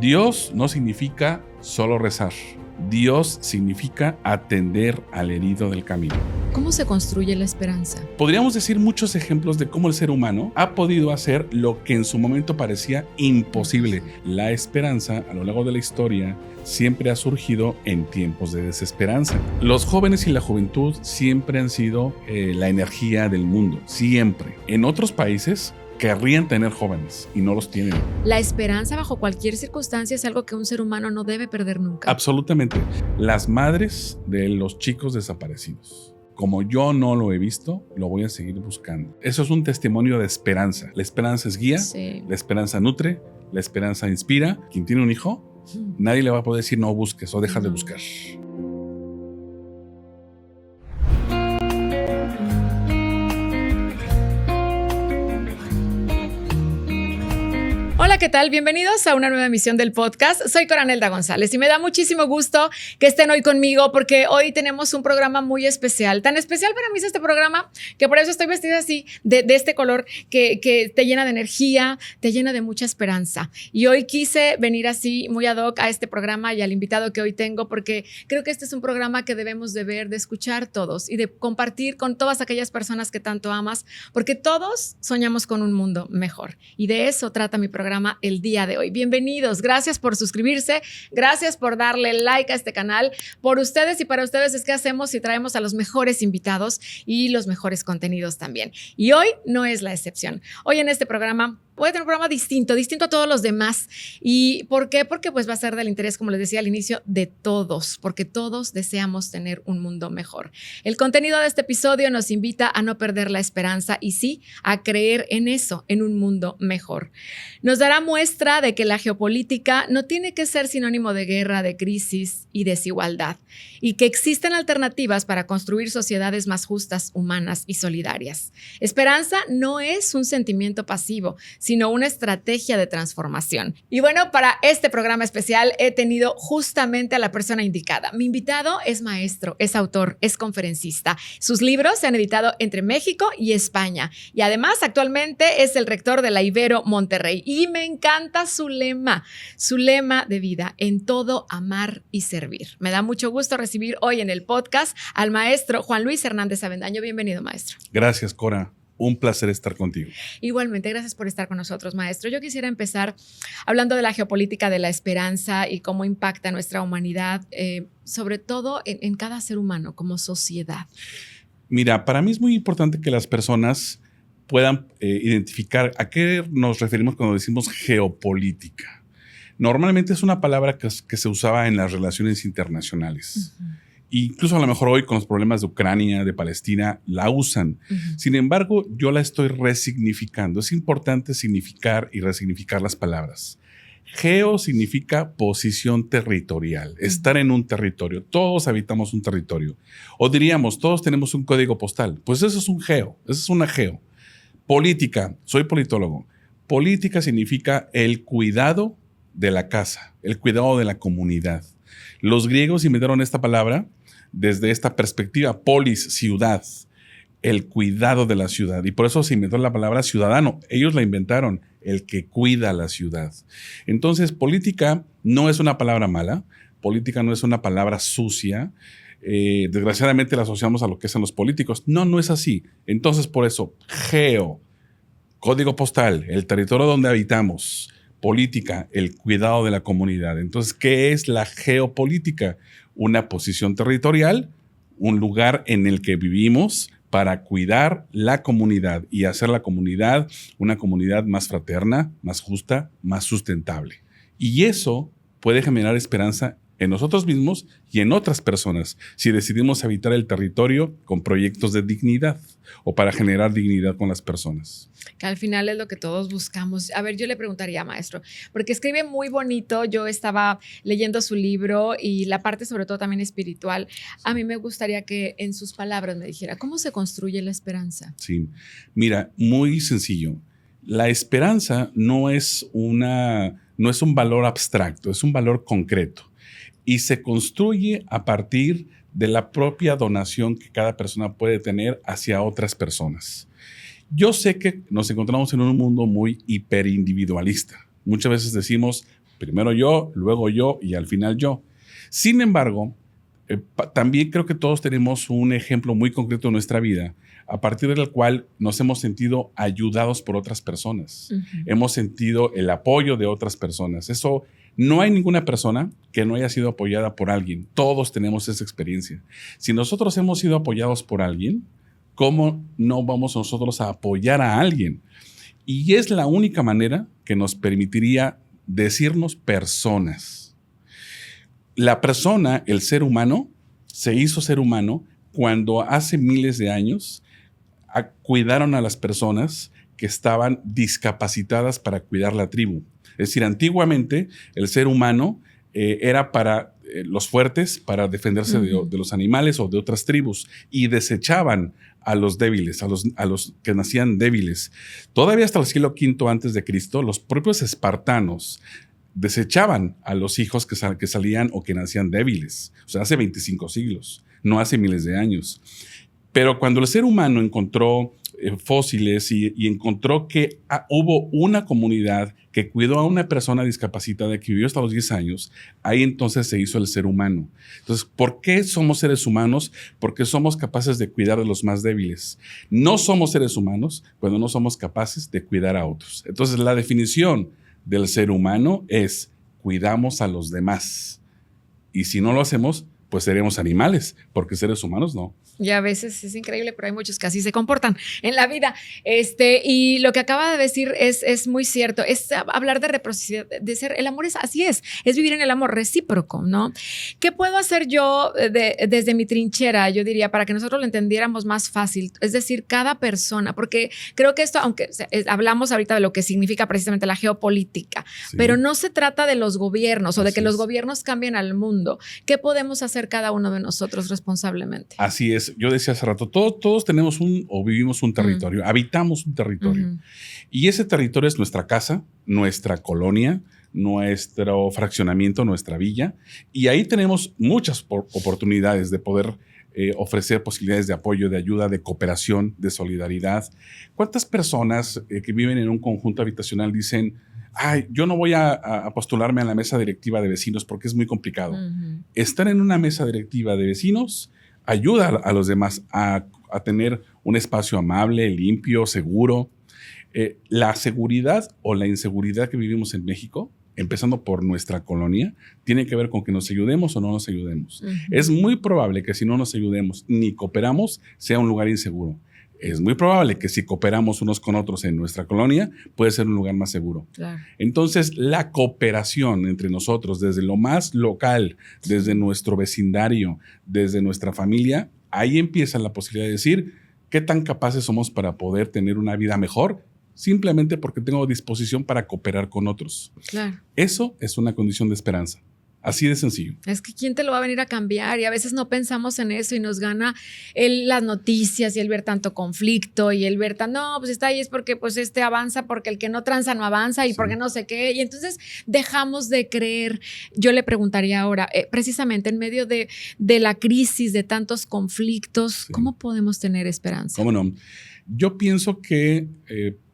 Dios no significa solo rezar. Dios significa atender al herido del camino. ¿Cómo se construye la esperanza? Podríamos decir muchos ejemplos de cómo el ser humano ha podido hacer lo que en su momento parecía imposible. La esperanza, a lo largo de la historia, siempre ha surgido en tiempos de desesperanza. Los jóvenes y la juventud siempre han sido la energía del mundo, siempre. En otros países querrían tener jóvenes y no los tienen. La esperanza bajo cualquier circunstancia es algo que un ser humano no debe perder nunca. Absolutamente. Las madres de los chicos desaparecidos. Como yo no lo he visto, lo voy a seguir buscando. Eso es un testimonio de esperanza. La esperanza es guía, Sí. la esperanza nutre, la esperanza inspira. Quien tiene un hijo, nadie le va a poder decir no busques o deja de buscar. Hola, ¿qué tal? Bienvenidos a una nueva emisión del podcast. Soy Coranelda González y me da muchísimo gusto que estén hoy conmigo porque hoy tenemos un programa muy especial. Tan especial para mí es este programa que por eso estoy vestida así, de este color que te llena de energía, te llena de mucha esperanza. Y hoy quise venir así, muy ad hoc a este programa y al invitado que hoy tengo porque creo que este es un programa que debemos de ver, de escuchar todos y de compartir con todas aquellas personas que tanto amas, porque todos soñamos con un mundo mejor. Y de eso trata mi programa el día de hoy. Bienvenidos, gracias por suscribirse, gracias por darle like a este canal. Por ustedes y para ustedes es que hacemos y traemos a los mejores invitados y los mejores contenidos también. Y hoy no es la excepción. Hoy en este programa voy a tener un programa distinto a todos los demás. ¿Y por qué? Porque pues va a ser del interés, como les decía al inicio, de todos, porque todos deseamos tener un mundo mejor. El contenido de este episodio nos invita a no perder la esperanza y sí, a creer en eso, en un mundo mejor. Nos dará muestra de que la geopolítica no tiene que ser sinónimo de guerra, de crisis y desigualdad, y que existen alternativas para construir sociedades más justas, humanas y solidarias. Esperanza no es un sentimiento pasivo, sino una estrategia de transformación. Y bueno, para este programa especial he tenido justamente a la persona indicada. Mi invitado es maestro, es autor, es conferencista. Sus libros se han editado entre México y España. Y además actualmente es el rector de la Ibero Monterrey. Y me encanta su lema de vida: en todo amar y servir. Me da mucho gusto recibir hoy en el podcast al maestro Juan Luis Hernández Avendaño. Bienvenido, maestro. Gracias, Cora. Un placer estar contigo. Igualmente, gracias por estar con nosotros, maestro. Yo quisiera empezar hablando de la geopolítica de la esperanza y cómo impacta nuestra humanidad, sobre todo en cada ser humano como sociedad. Mira, para mí es muy importante que las personas puedan identificar a qué nos referimos cuando decimos geopolítica. Normalmente es una palabra que se usaba en las relaciones internacionales. Uh-huh. Incluso a lo mejor hoy con los problemas de Ucrania, de Palestina, la usan. Uh-huh. Sin embargo, yo la estoy resignificando. Es importante significar y resignificar las palabras. Geo significa posición territorial, estar en un territorio. Todos habitamos un territorio. O diríamos, todos tenemos un código postal. Pues eso es un geo, eso es una geo. Política, soy politólogo. Política significa el cuidado de la casa, el cuidado de la comunidad. Los griegos inventaron esta palabra desde esta perspectiva, polis, ciudad, el cuidado de la ciudad. Y por eso se inventó la palabra ciudadano. Ellos la inventaron, el que cuida la ciudad. Entonces, política no es una palabra mala, política no es una palabra sucia. Desgraciadamente la asociamos a lo que hacen los políticos. No, no es así. Entonces, por eso, geo, código postal, el territorio donde habitamos. Política, el cuidado de la comunidad. Entonces, ¿qué es la geopolítica? Una posición territorial, un lugar en el que vivimos para cuidar la comunidad y hacer la comunidad una comunidad más fraterna, más justa, más sustentable. Y eso puede generar esperanza en nosotros mismos y en otras personas si decidimos habitar el territorio con proyectos de dignidad o para generar dignidad con las personas. Que al final es lo que todos buscamos. A ver, yo le preguntaría, maestro, porque escribe muy bonito. Yo estaba leyendo su libro y la parte sobre todo también espiritual. A mí me gustaría que en sus palabras me dijera, ¿cómo se construye la esperanza? Sí, mira, muy sencillo. La esperanza no es un valor abstracto, es un valor concreto. Y se construye a partir de la propia donación que cada persona puede tener hacia otras personas. Yo sé que nos encontramos en un mundo muy hiperindividualista. Muchas veces decimos Primero yo, luego yo y al final yo. Sin embargo, también creo que todos tenemos un ejemplo muy concreto en nuestra vida a partir del cual nos hemos sentido ayudados por otras personas. Hemos sentido el apoyo de otras personas. Eso, no hay ninguna persona que no haya sido apoyada por alguien. Todos tenemos esa experiencia. Si nosotros hemos sido apoyados por alguien, ¿cómo no vamos nosotros a apoyar a alguien? Y es la única manera que nos permitiría decirnos personas. La persona, el ser humano, se hizo ser humano cuando hace miles de años cuidaron a las personas que estaban discapacitadas para cuidar la tribu. Es decir, antiguamente el ser humano era para los fuertes, para defenderse de los animales o de otras tribus, y desechaban a los débiles, a los que nacían débiles. Todavía hasta el siglo V antes de Cristo, los propios espartanos desechaban a los hijos que salían o que nacían débiles. O sea, hace 25 siglos, no hace miles de años. Pero cuando el ser humano encontró fósiles y encontró que hubo una comunidad que cuidó a una persona discapacitada que vivió hasta los 10 años, ahí entonces se hizo el ser humano. Entonces, ¿por qué somos seres humanos? Porque somos capaces de cuidar de los más débiles. No somos seres humanos cuando no somos capaces de cuidar a otros. Entonces, la definición del ser humano es: cuidamos a los demás. Y si no lo hacemos, pues seremos animales, porque seres humanos no. Y a veces es increíble, pero hay muchos que así se comportan en la vida. Y lo que acaba de decir es muy cierto. Es hablar de reciprocidad, de ser, el amor es así es vivir en el amor recíproco, ¿no? ¿Qué puedo hacer yo desde mi trinchera? Yo diría, para que nosotros lo entendiéramos más fácil. Es decir, cada persona, porque creo que esto, aunque hablamos ahorita de lo que significa precisamente la geopolítica, sí, pero no se trata de los gobiernos o de que los gobiernos cambien al mundo. ¿Qué podemos hacer cada uno de nosotros responsablemente? Así es. Yo decía hace rato, todos tenemos o vivimos un territorio, habitamos un territorio. Y ese territorio es nuestra casa, nuestra colonia, nuestro fraccionamiento, nuestra villa. Y ahí tenemos muchas oportunidades de poder ofrecer posibilidades de apoyo, de ayuda, de cooperación, de solidaridad. ¿Cuántas personas que viven en un conjunto habitacional dicen: ay, yo no voy a postularme a la mesa directiva de vecinos porque es muy complicado? Estar en una mesa directiva de vecinos ayuda a los demás a tener un espacio amable, limpio, seguro. La seguridad o la inseguridad que vivimos en México, empezando por nuestra colonia, tiene que ver con que nos ayudemos o no nos ayudemos. Es muy probable que si no nos ayudemos ni cooperamos, sea un lugar inseguro. Es muy probable que si cooperamos unos con otros en nuestra colonia, puede ser un lugar más seguro. Claro. Entonces, la cooperación entre nosotros, desde lo más local, desde nuestro vecindario, desde nuestra familia, ahí empieza la posibilidad de decir qué tan capaces somos para poder tener una vida mejor, simplemente porque tengo disposición para cooperar con otros. Claro. Eso es una condición de esperanza. Así de sencillo. Es que ¿quién te lo va a venir a cambiar? Y a veces no pensamos en eso y nos gana las noticias y el ver tanto conflicto y el ver no, pues está ahí es porque pues avanza, porque el que no tranza no avanza y sí, porque no sé qué. Y entonces dejamos de creer. Yo le preguntaría ahora, precisamente en medio de la crisis, de tantos conflictos, sí, ¿cómo podemos tener esperanza? ¿Cómo no? Yo pienso que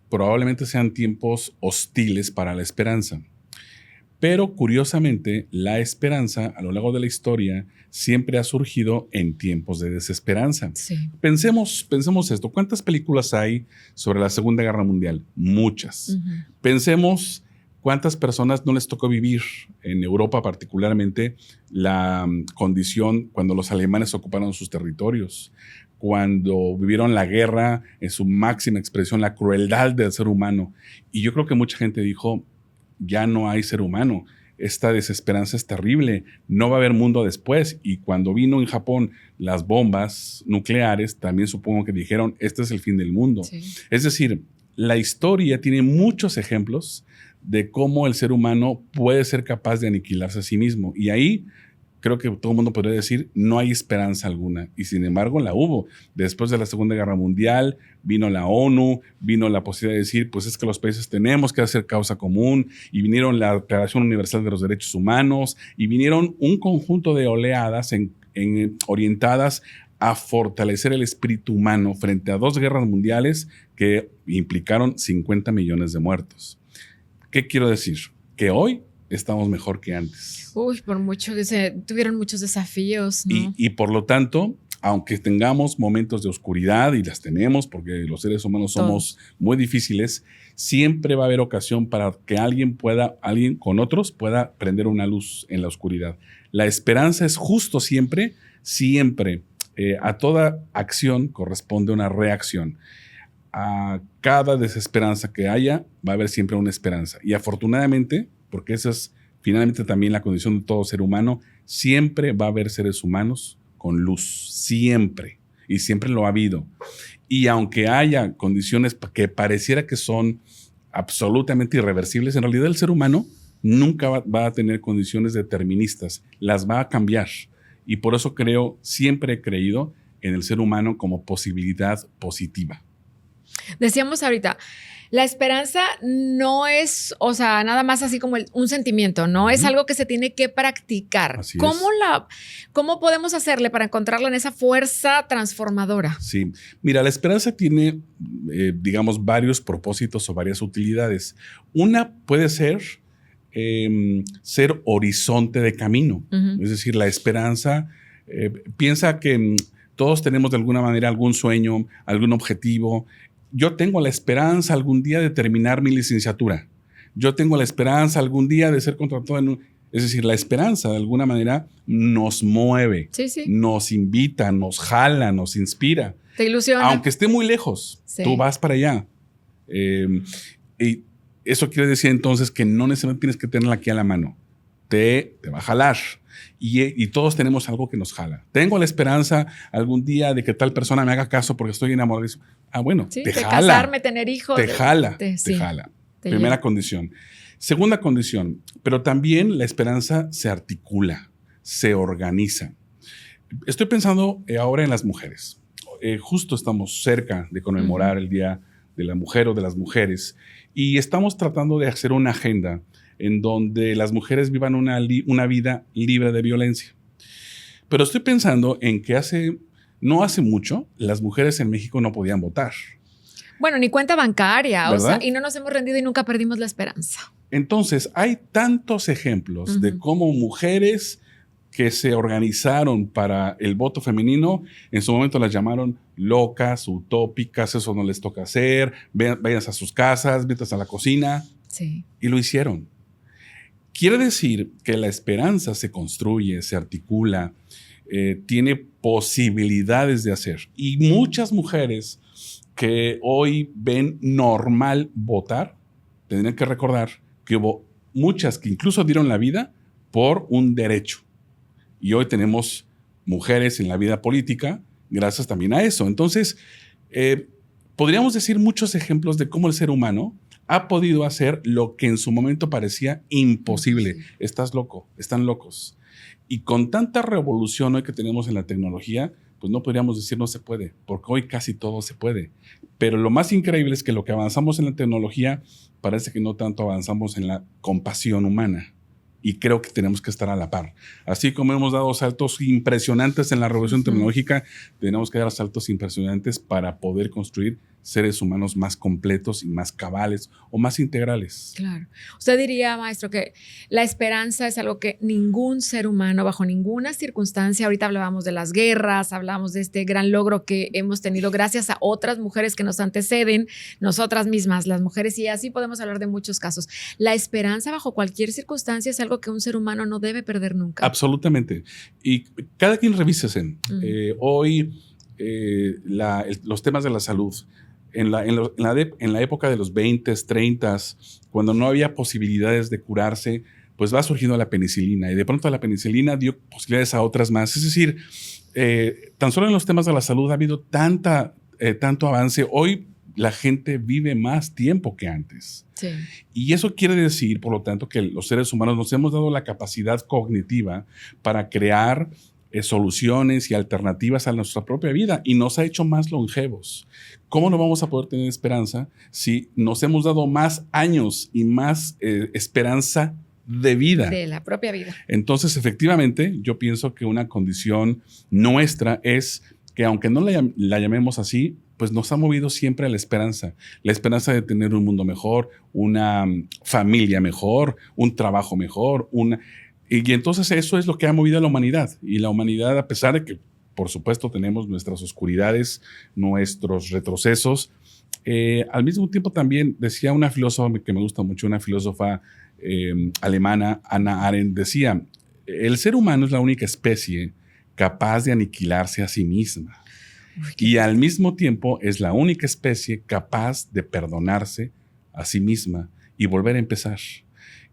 probablemente sean tiempos hostiles para la esperanza. Pero curiosamente, la esperanza a lo largo de la historia siempre ha surgido en tiempos de desesperanza. Sí. Pensemos esto. ¿Cuántas películas hay sobre la Segunda Guerra Mundial? Muchas. Pensemos cuántas personas no les tocó vivir en Europa, particularmente la condición cuando los alemanes ocuparon sus territorios, cuando vivieron la guerra en su máxima expresión, la crueldad del ser humano. Y yo creo que mucha gente dijo: ya no hay ser humano, esta desesperanza es terrible, no va a haber mundo después. Y cuando vino en Japón las bombas nucleares, también supongo que dijeron: este es el fin del mundo. Sí. Es decir, la historia tiene muchos ejemplos de cómo el ser humano puede ser capaz de aniquilarse a sí mismo. Y ahí creo que todo el mundo podría decir: no hay esperanza alguna. Y sin embargo la hubo. Después de la Segunda Guerra Mundial vino la ONU, vino la posibilidad de decir: pues es que los países tenemos que hacer causa común, y vinieron la Declaración Universal de los Derechos Humanos, y vinieron un conjunto de oleadas orientadas a fortalecer el espíritu humano frente a 2 guerras mundiales que implicaron 50 millones de muertos. ¿Qué quiero decir? Que hoy estamos mejor que antes. Uy, por mucho que tuvieron muchos desafíos, ¿no? Y por lo tanto, aunque tengamos momentos de oscuridad, y las tenemos porque los seres humanos somos muy difíciles, siempre va a haber ocasión para que alguien con otros pueda prender una luz en la oscuridad. La esperanza es justo siempre, a toda acción corresponde una reacción. A cada desesperanza que haya, va a haber siempre una esperanza. Y afortunadamente, porque esa es finalmente también la condición de todo ser humano, siempre va a haber seres humanos con luz, siempre, y siempre lo ha habido. Y aunque haya condiciones que pareciera que son absolutamente irreversibles, en realidad el ser humano nunca va a tener condiciones deterministas, las va a cambiar. Y por eso siempre he creído en el ser humano como posibilidad positiva. Decíamos ahorita, la esperanza no es, o sea, nada más así como un sentimiento, ¿no? Es algo que se tiene que practicar. Así ¿Cómo podemos hacerle para encontrarla en esa fuerza transformadora? Sí, mira, la esperanza tiene, digamos, varios propósitos o varias utilidades. Una puede ser horizonte de camino. Es decir, la esperanza, piensa que todos tenemos de alguna manera algún sueño, algún objetivo. Yo tengo la esperanza algún día de terminar mi licenciatura. Yo tengo la esperanza algún día de ser contratado Es decir, la esperanza de alguna manera nos mueve, nos invita, nos jala, nos inspira. Te ilusiona. Aunque esté muy lejos, tú vas para allá. Y eso quiere decir entonces que no necesariamente tienes que tenerla aquí a la mano. Te va a jalar. Y todos tenemos algo que nos jala. Tengo la esperanza algún día de que tal persona me haga caso porque estoy enamorado. Bueno, te jala. Casarme, tener hijos. Te jala. Primera condición. Segunda condición, pero también la esperanza se articula, se organiza. Estoy pensando ahora en las mujeres. Justo estamos cerca de conmemorar el Día de la Mujer o de las Mujeres y estamos tratando de hacer una agenda en donde las mujeres vivan una vida libre de violencia. Pero estoy pensando en que no hace mucho, las mujeres en México no podían votar. Bueno, ni cuenta bancaria, ¿verdad? O sea, y no nos hemos rendido y nunca perdimos la esperanza. Entonces, hay tantos ejemplos de cómo mujeres que se organizaron para el voto femenino, en su momento las llamaron locas, utópicas, eso no les toca hacer, vayan a sus casas, vete a la cocina. Sí. Y lo hicieron. Quiere decir que la esperanza se construye, se articula, tiene posibilidades de hacer. Y muchas mujeres que hoy ven normal votar, tendrían que recordar que hubo muchas que incluso dieron la vida por un derecho. Y hoy tenemos mujeres en la vida política gracias también a eso. Entonces, podríamos decir muchos ejemplos de cómo el ser humano ha podido hacer lo que en su momento parecía imposible. Sí. Estás loco, están locos. Y con tanta revolución hoy que tenemos en la tecnología, pues no podríamos decir no se puede, porque hoy casi todo se puede. Pero lo más increíble es que lo que avanzamos en la tecnología parece que no tanto avanzamos en la compasión humana. Y creo que tenemos que estar a la par. Así como hemos dado saltos impresionantes en la revolución tecnológica, tenemos que dar saltos impresionantes para poder construir seres humanos más completos y más cabales o más integrales. Claro. Usted diría, maestro, que la esperanza es algo que ningún ser humano, bajo ninguna circunstancia, ahorita hablábamos de las guerras, hablamos de este gran logro que hemos tenido gracias a otras mujeres que nos anteceden, nosotras mismas, las mujeres, y así podemos hablar de muchos casos. La esperanza bajo cualquier circunstancia es algo que un ser humano no debe perder nunca. Absolutamente. Y cada quien revísese. Hoy los temas de la salud, en la época de los 20s, 30s, cuando no había posibilidades de curarse, pues va surgiendo la penicilina y de pronto la penicilina dio posibilidades a otras más. Es decir, tan solo en los temas de la salud ha habido tanto avance. Hoy la gente vive más tiempo que antes. Sí. Y eso quiere decir, por lo tanto, que los seres humanos nos hemos dado la capacidad cognitiva para crear soluciones y alternativas a nuestra propia vida y nos ha hecho más longevos. ¿Cómo no vamos a poder tener esperanza si nos hemos dado más años y más esperanza de vida? De la propia vida. Entonces, efectivamente, yo pienso que una condición nuestra es que aunque no la llamemos así, pues nos ha movido siempre a la esperanza de tener un mundo mejor, una familia mejor, un trabajo mejor, y entonces eso es lo que ha movido a la humanidad. Y la humanidad, a pesar de que, por supuesto, tenemos nuestras oscuridades, nuestros retrocesos, al mismo tiempo también decía una filósofa que me gusta mucho, una filósofa alemana, Hannah Arendt, decía, el ser humano es la única especie capaz de aniquilarse a sí misma. Y al mismo tiempo es la única especie capaz de perdonarse a sí misma y volver a empezar.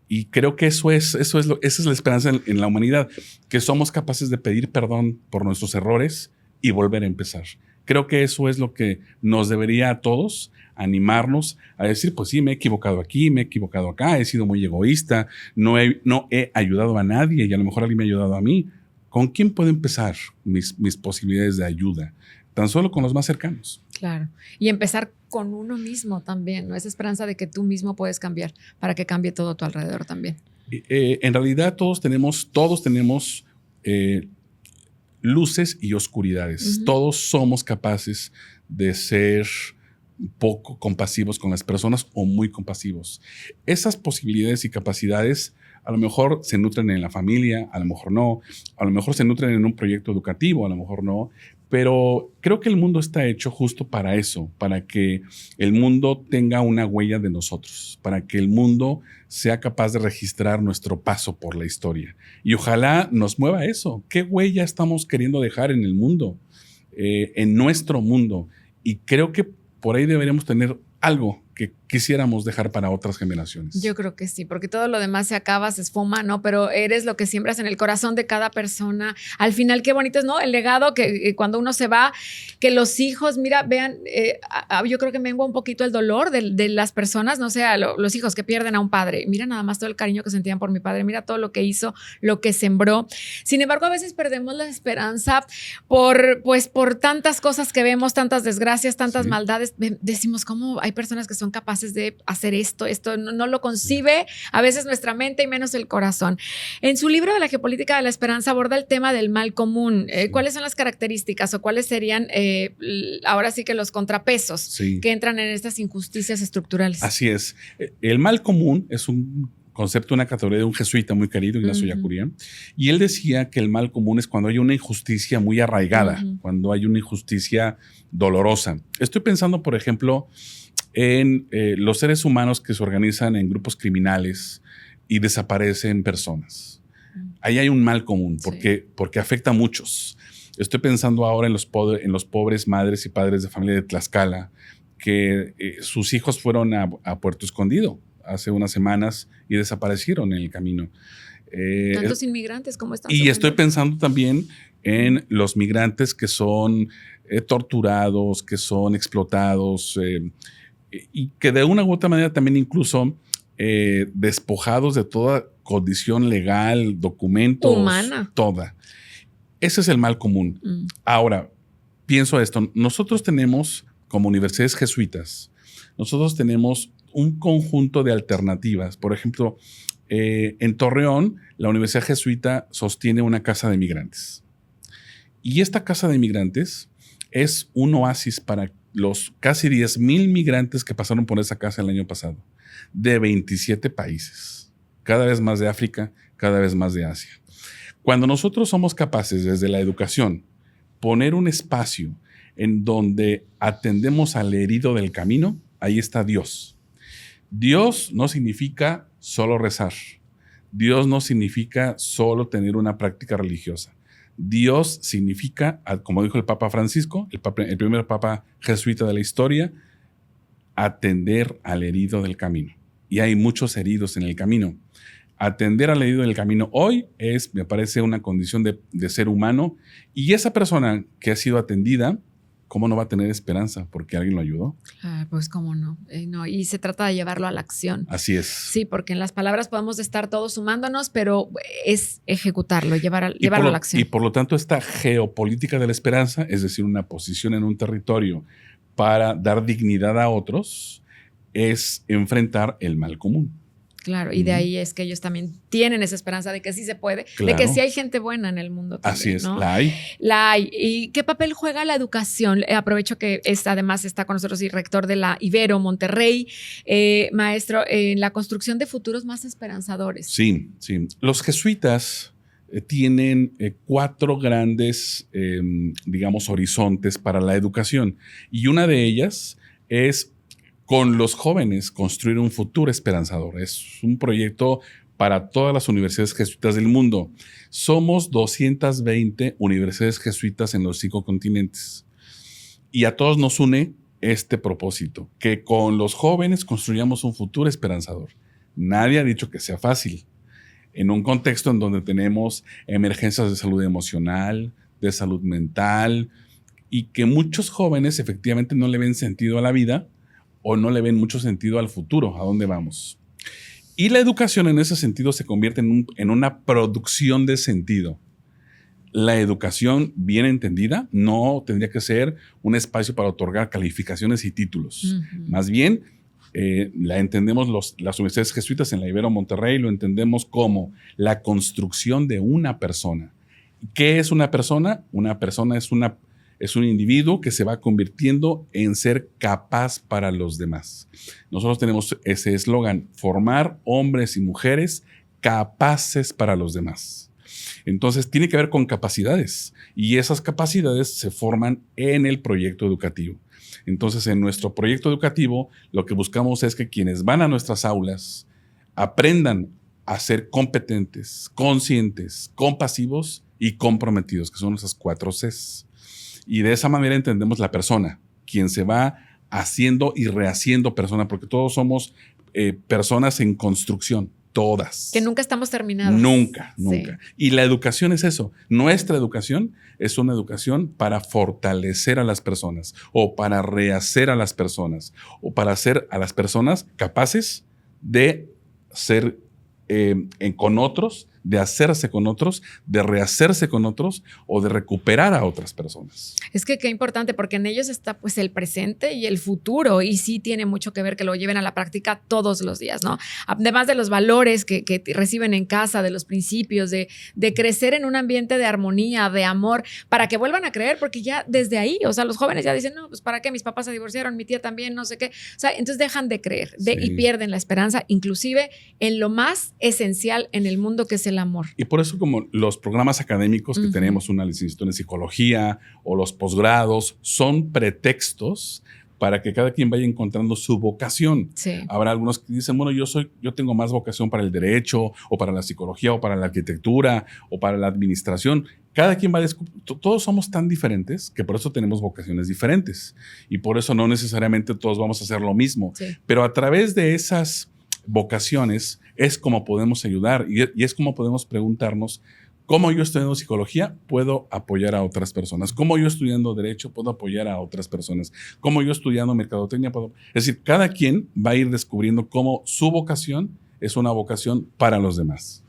Y creo que esa es la esperanza en la humanidad, que somos capaces de pedir perdón por nuestros errores y volver a empezar. Creo que eso es lo que nos debería a todos animarnos a decir, pues sí, me he equivocado aquí, me he equivocado acá, he sido muy egoísta, no he ayudado a nadie y a lo mejor alguien me ha ayudado a mí. ¿Con quién puedo empezar mis posibilidades de ayuda? Tan solo con los más cercanos. Claro. Y empezar con uno mismo también, ¿no? Esa esperanza de que tú mismo puedes cambiar para que cambie todo a tu alrededor también. En realidad todos tenemos luces y oscuridades. Todos somos capaces de ser poco compasivos con las personas o muy compasivos. Esas posibilidades y capacidades a lo mejor se nutren en la familia, a lo mejor no, a lo mejor se nutren en un proyecto educativo, a lo mejor no, pero creo que el mundo está hecho justo para eso, para que el mundo tenga una huella de nosotros, para que el mundo sea capaz de registrar nuestro paso por la historia. Y ojalá nos mueva eso. ¿Qué huella estamos queriendo dejar en el mundo, en nuestro mundo? Y creo que por ahí deberíamos tener algo que quisiéramos dejar para otras generaciones. Yo creo que sí, porque todo lo demás se acaba, se esfuma, ¿no? Pero eres lo que siembras en el corazón de cada persona. Al final, qué bonito es, ¿no? El legado que cuando uno se va, que los hijos, mira, vean, yo creo que mengua un poquito el dolor de las personas, no sé, los hijos que pierden a un padre. Mira nada más todo el cariño que sentían por mi padre, mira todo lo que hizo, lo que sembró. Sin embargo, a veces perdemos la esperanza por tantas cosas que vemos, tantas desgracias, tantas maldades. Decimos, ¿cómo hay personas que son capaces de hacer esto no lo concibe a veces nuestra mente y menos el corazón? En su libro de la geopolítica de la esperanza aborda el tema del mal común. ¿Cuáles son las características o cuáles serían ahora sí que los contrapesos que entran en estas injusticias estructurales? Así es. El mal común es un concepto, una categoría de un jesuita muy querido, Ignacio Ellacuría, y él decía que el mal común es cuando hay una injusticia muy arraigada, cuando hay una injusticia dolorosa. Estoy pensando, por ejemplo, en los seres humanos que se organizan en grupos criminales y desaparecen personas. Ahí hay un mal común porque afecta a muchos. Estoy pensando ahora en los pobres madres y padres de familia de Tlaxcala que sus hijos fueron a Puerto Escondido hace unas semanas y desaparecieron en el camino. Tantos inmigrantes, ¿cómo están? Y estoy pensando también en los migrantes que son torturados, que son explotados, y que de una u otra manera también incluso despojados de toda condición legal, documentos. Humana. Toda. Ese es el mal común. Ahora, pienso esto. Nosotros tenemos, como universidades jesuitas, nosotros tenemos un conjunto de alternativas. Por ejemplo, en Torreón, la Universidad Jesuita sostiene una casa de migrantes. Y esta casa de migrantes es un oasis para los casi 10,000 migrantes que pasaron por esa casa el año pasado, de 27 países, cada vez más de África, cada vez más de Asia. Cuando nosotros somos capaces, desde la educación, poner un espacio en donde atendemos al herido del camino, ahí está Dios. Dios no significa solo rezar. Dios no significa solo tener una práctica religiosa. Dios significa, como dijo el Papa Francisco, el primer Papa jesuita de la historia, atender al herido del camino. Y hay muchos heridos en el camino. Atender al herido del camino hoy me parece una condición de ser humano. Y esa persona que ha sido atendida, ¿cómo no va a tener esperanza? Porque alguien lo ayudó. Pues cómo no. No. Y se trata de llevarlo a la acción. Así es. Sí, porque en las palabras podemos estar todos sumándonos, pero es ejecutarlo, llevarlo a la acción. Y por lo tanto, esta geopolítica de la esperanza, es decir, una posición en un territorio para dar dignidad a otros, es enfrentar el mal común. Claro, y de ahí es que ellos también tienen esa esperanza de que sí se puede, Claro. de que sí hay gente buena en el mundo también, Así es, ¿no? la hay. La hay. ¿Y qué papel juega la educación? Aprovecho que además está con nosotros el rector de la Ibero Monterrey, maestro, en la construcción de futuros más esperanzadores. Sí, sí. Los jesuitas tienen 4 grandes, digamos, horizontes para la educación. Y una de ellas es con los jóvenes construir un futuro esperanzador. Es un proyecto para todas las universidades jesuitas del mundo. Somos 220 universidades jesuitas en los 5 continentes. Y a todos nos une este propósito, que con los jóvenes construyamos un futuro esperanzador. Nadie ha dicho que sea fácil. En un contexto en donde tenemos emergencias de salud emocional, de salud mental, y que muchos jóvenes efectivamente no le ven sentido a la vida o no le ven mucho sentido al futuro, a dónde vamos. Y la educación en ese sentido se convierte en una producción de sentido. La educación bien entendida no tendría que ser un espacio para otorgar calificaciones y títulos. Uh-huh. Más bien, la entendemos las universidades jesuitas en la Ibero Monterrey, lo entendemos como la construcción de una persona. ¿Qué es una persona? Una persona es un individuo que se va convirtiendo en ser capaz para los demás. Nosotros tenemos ese eslogan, formar hombres y mujeres capaces para los demás. Entonces, tiene que ver con capacidades y esas capacidades se forman en el proyecto educativo. Entonces, en nuestro proyecto educativo, lo que buscamos es que quienes van a nuestras aulas aprendan a ser competentes, conscientes, compasivos y comprometidos, que son esas 4 Cs. Y de esa manera entendemos la persona, quien se va haciendo y rehaciendo persona, porque todos somos personas en construcción, todas. Que nunca estamos terminados. Nunca. Sí. Y la educación es eso. Nuestra educación es una educación para fortalecer a las personas o para rehacer a las personas o para hacer a las personas capaces de ser con otros, de hacerse con otros, de rehacerse con otros o de recuperar a otras personas. Es que qué importante, porque en ellos está pues el presente y el futuro, y sí tiene mucho que ver que lo lleven a la práctica todos los días, ¿no? Además de los valores que reciben en casa, de los principios, de crecer en un ambiente de armonía, de amor, para que vuelvan a creer, porque ya desde ahí, o sea, los jóvenes ya dicen, no, pues ¿para qué? Mis papás se divorciaron, mi tía también, no sé qué. O sea, entonces dejan de creer y pierden la esperanza, inclusive en lo más esencial en el mundo, que es el amor. Y por eso, como los programas académicos que tenemos, una licenciatura en psicología o los posgrados, son pretextos para que cada quien vaya encontrando su vocación. Sí. Habrá algunos que dicen, bueno, yo tengo más vocación para el derecho o para la psicología o para la arquitectura o para la administración. Cada quien va a descubrir, todos somos tan diferentes que por eso tenemos vocaciones diferentes y por eso no necesariamente todos vamos a hacer lo mismo. Sí. Pero a través de esas vocaciones es como podemos ayudar y es como podemos preguntarnos cómo yo estudiando psicología puedo apoyar a otras personas, cómo yo estudiando derecho puedo apoyar a otras personas, cómo yo estudiando mercadotecnia puedo... Es decir, cada quien va a ir descubriendo cómo su vocación es una vocación para los demás.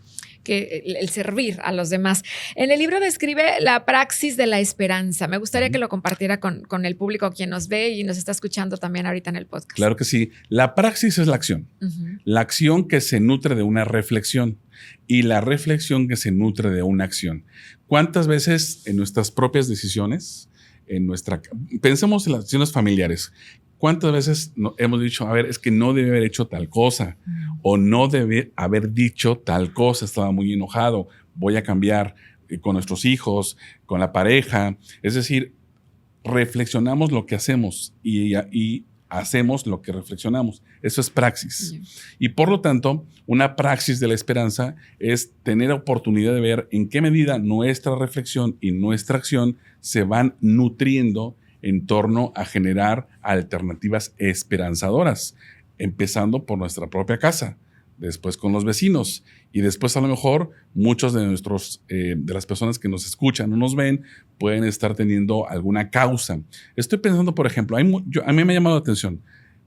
Que el servir a los demás. En el libro describe la praxis de la esperanza. Me gustaría que lo compartiera con el público, quien nos ve y nos está escuchando también ahorita en el podcast. Claro que sí. La praxis es la acción. La acción que se nutre de una reflexión y la reflexión que se nutre de una acción. ¿Cuántas veces en nuestras propias decisiones, pensemos en las decisiones familiares, cuántas veces hemos dicho, a ver, es que no debe haber hecho tal cosa o no debe haber dicho tal cosa, estaba muy enojado, voy a cambiar con nuestros hijos, con la pareja? Es decir, reflexionamos lo que hacemos y hacemos lo que reflexionamos. Eso es praxis. Y por lo tanto, una praxis de la esperanza es tener oportunidad de ver en qué medida nuestra reflexión y nuestra acción se van nutriendo en torno a generar alternativas esperanzadoras, empezando por nuestra propia casa, después con los vecinos y después a lo mejor muchos de las personas que nos escuchan o nos ven pueden estar teniendo alguna causa. Estoy pensando, por ejemplo, a mí me ha llamado la atención,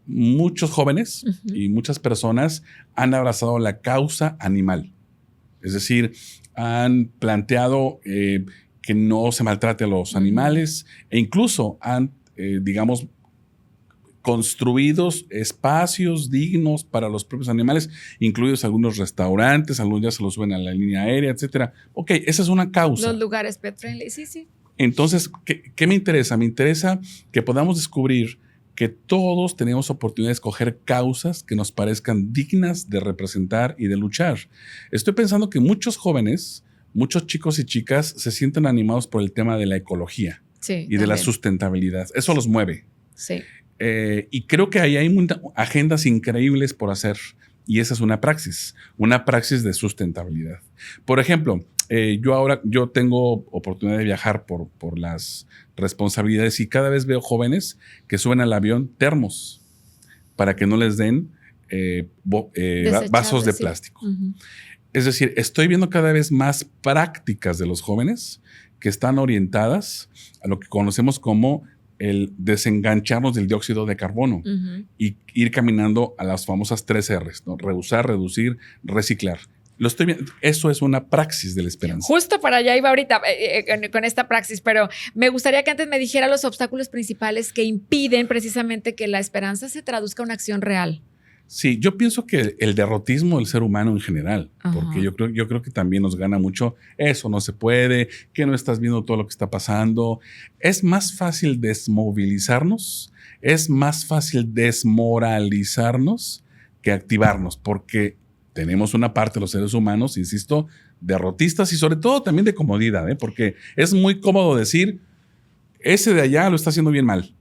muchos jóvenes y muchas personas han abrazado la causa animal, es decir, han planteado que no se maltrate a los animales e incluso han, digamos, construidos espacios dignos para los propios animales, incluidos algunos restaurantes, algunos ya se los suben a la línea aérea, etcétera. Ok, esa es una causa. Los lugares pet friendly, sí. Entonces, ¿qué me interesa? Me interesa que podamos descubrir que todos tenemos oportunidad de escoger causas que nos parezcan dignas de representar y de luchar. Estoy pensando que muchos jóvenes, muchos chicos y chicas se sienten animados por el tema de la ecología y de la sustentabilidad. Eso los mueve. Sí. Y creo que ahí hay agendas increíbles por hacer. Y esa es una praxis de sustentabilidad. Por ejemplo, yo tengo oportunidad de viajar por las responsabilidades y cada vez veo jóvenes que suben al avión termos para que no les den vasos de plástico. Uh-huh. Es decir, estoy viendo cada vez más prácticas de los jóvenes que están orientadas a lo que conocemos como el desengancharnos del dióxido de carbono y ir caminando a las famosas 3 R's, ¿no? Reusar, reducir, reciclar. Lo estoy viendo. Eso es una praxis de la esperanza. Justo para allá iba ahorita con esta praxis, pero me gustaría que antes me dijera los obstáculos principales que impiden precisamente que la esperanza se traduzca en una acción real. Sí, yo pienso que el derrotismo del ser humano en general, porque yo creo que también nos gana mucho, eso no se puede, que no estás viendo todo lo que está pasando. Es más fácil desmovilizarnos, es más fácil desmoralizarnos que activarnos, porque tenemos una parte de los seres humanos, insisto, derrotistas y sobre todo también de comodidad, porque es muy cómodo decir, ese de allá lo está haciendo bien mal.